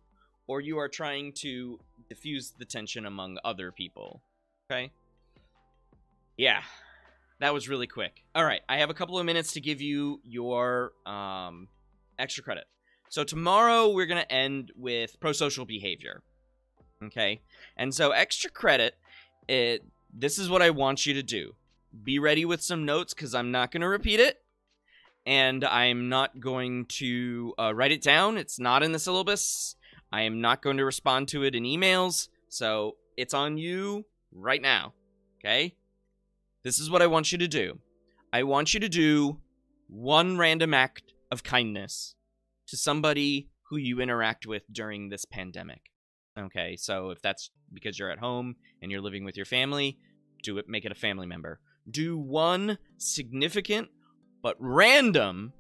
or you are trying to diffuse the tension among other people. Okay? Yeah. That was really quick. All right, I have a couple of minutes to give you your extra credit. So tomorrow we're going to end with prosocial behavior. Okay? And so extra credit, this is what I want you to do. Be ready with some notes because I'm not going to repeat it. And I'm not going to write it down. It's not in the syllabus. I am not going to respond to it in emails. So it's on you right now. Okay? This is what I want you to do. I want you to do one random act of kindness to somebody who you interact with during this pandemic. Okay, so if that's because you're at home and you're living with your family, do it. Make it a family member. Do one significant but random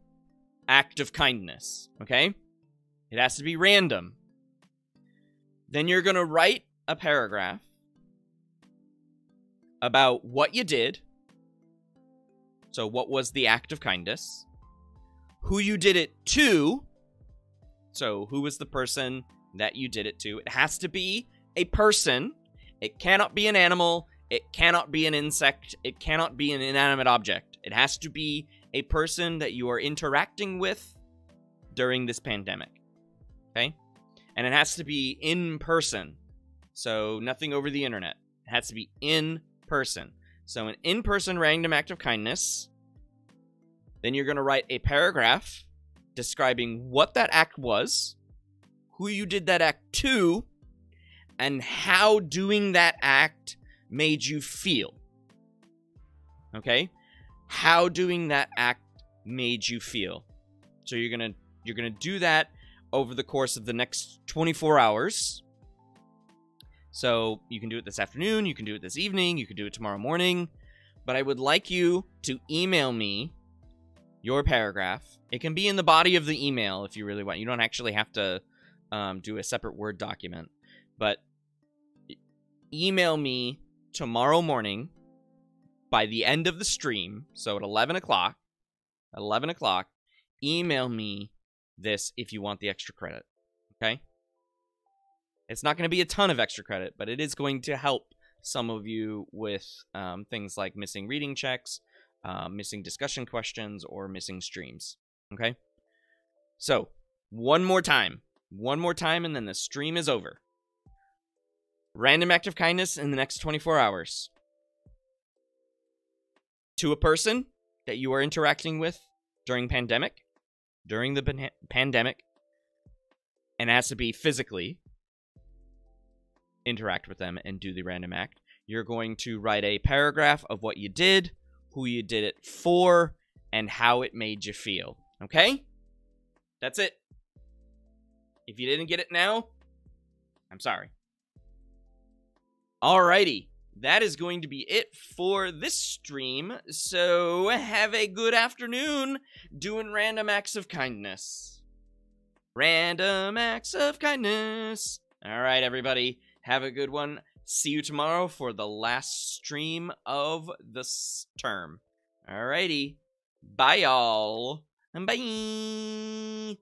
act of kindness. Okay? It has to be random. Then you're going to write a paragraph about what you did. So what was the act of kindness? Who you did it to. So who was the person that you did it to? It has to be a person. It cannot be an animal. It cannot be an insect. It cannot be an inanimate object. It has to be a person that you are interacting with during this pandemic. Okay? And it has to be in person. So nothing over the internet. It has to be in person. So an in-person random act of kindness. Then you're going to write a paragraph describing what that act was, who you did that act to, and how doing that act made you feel. Okay? How doing that act made you feel. So you're going to do that over the course of the next 24 hours. So you can do it this afternoon, you can do it this evening, you can do it tomorrow morning. But I would like you to email me your paragraph. It can be in the body of the email if you really want. You don't actually have to do a separate Word document. But email me tomorrow morning by the end of the stream. So at 11 o'clock, email me this if you want the extra credit. Okay? It's not going to be a ton of extra credit, but it is going to help some of you with things like missing reading checks, missing discussion questions, or missing streams. Okay? So, one more time, and then the stream is over. Random act of kindness in the next 24 hours. To a person that you are interacting with during the pandemic, and it has to be physically interact with them and do the random act. You're going to write a paragraph of what you did, who you did it for, and how it made you feel. Okay? That's it. If you didn't get it now, I'm sorry. Alrighty. That is going to be it for this stream. So have a good afternoon doing random acts of kindness. Random acts of kindness. Alright, everybody. Have a good one. See you tomorrow for the last stream of this term. Alrighty. Bye, y'all. Bye.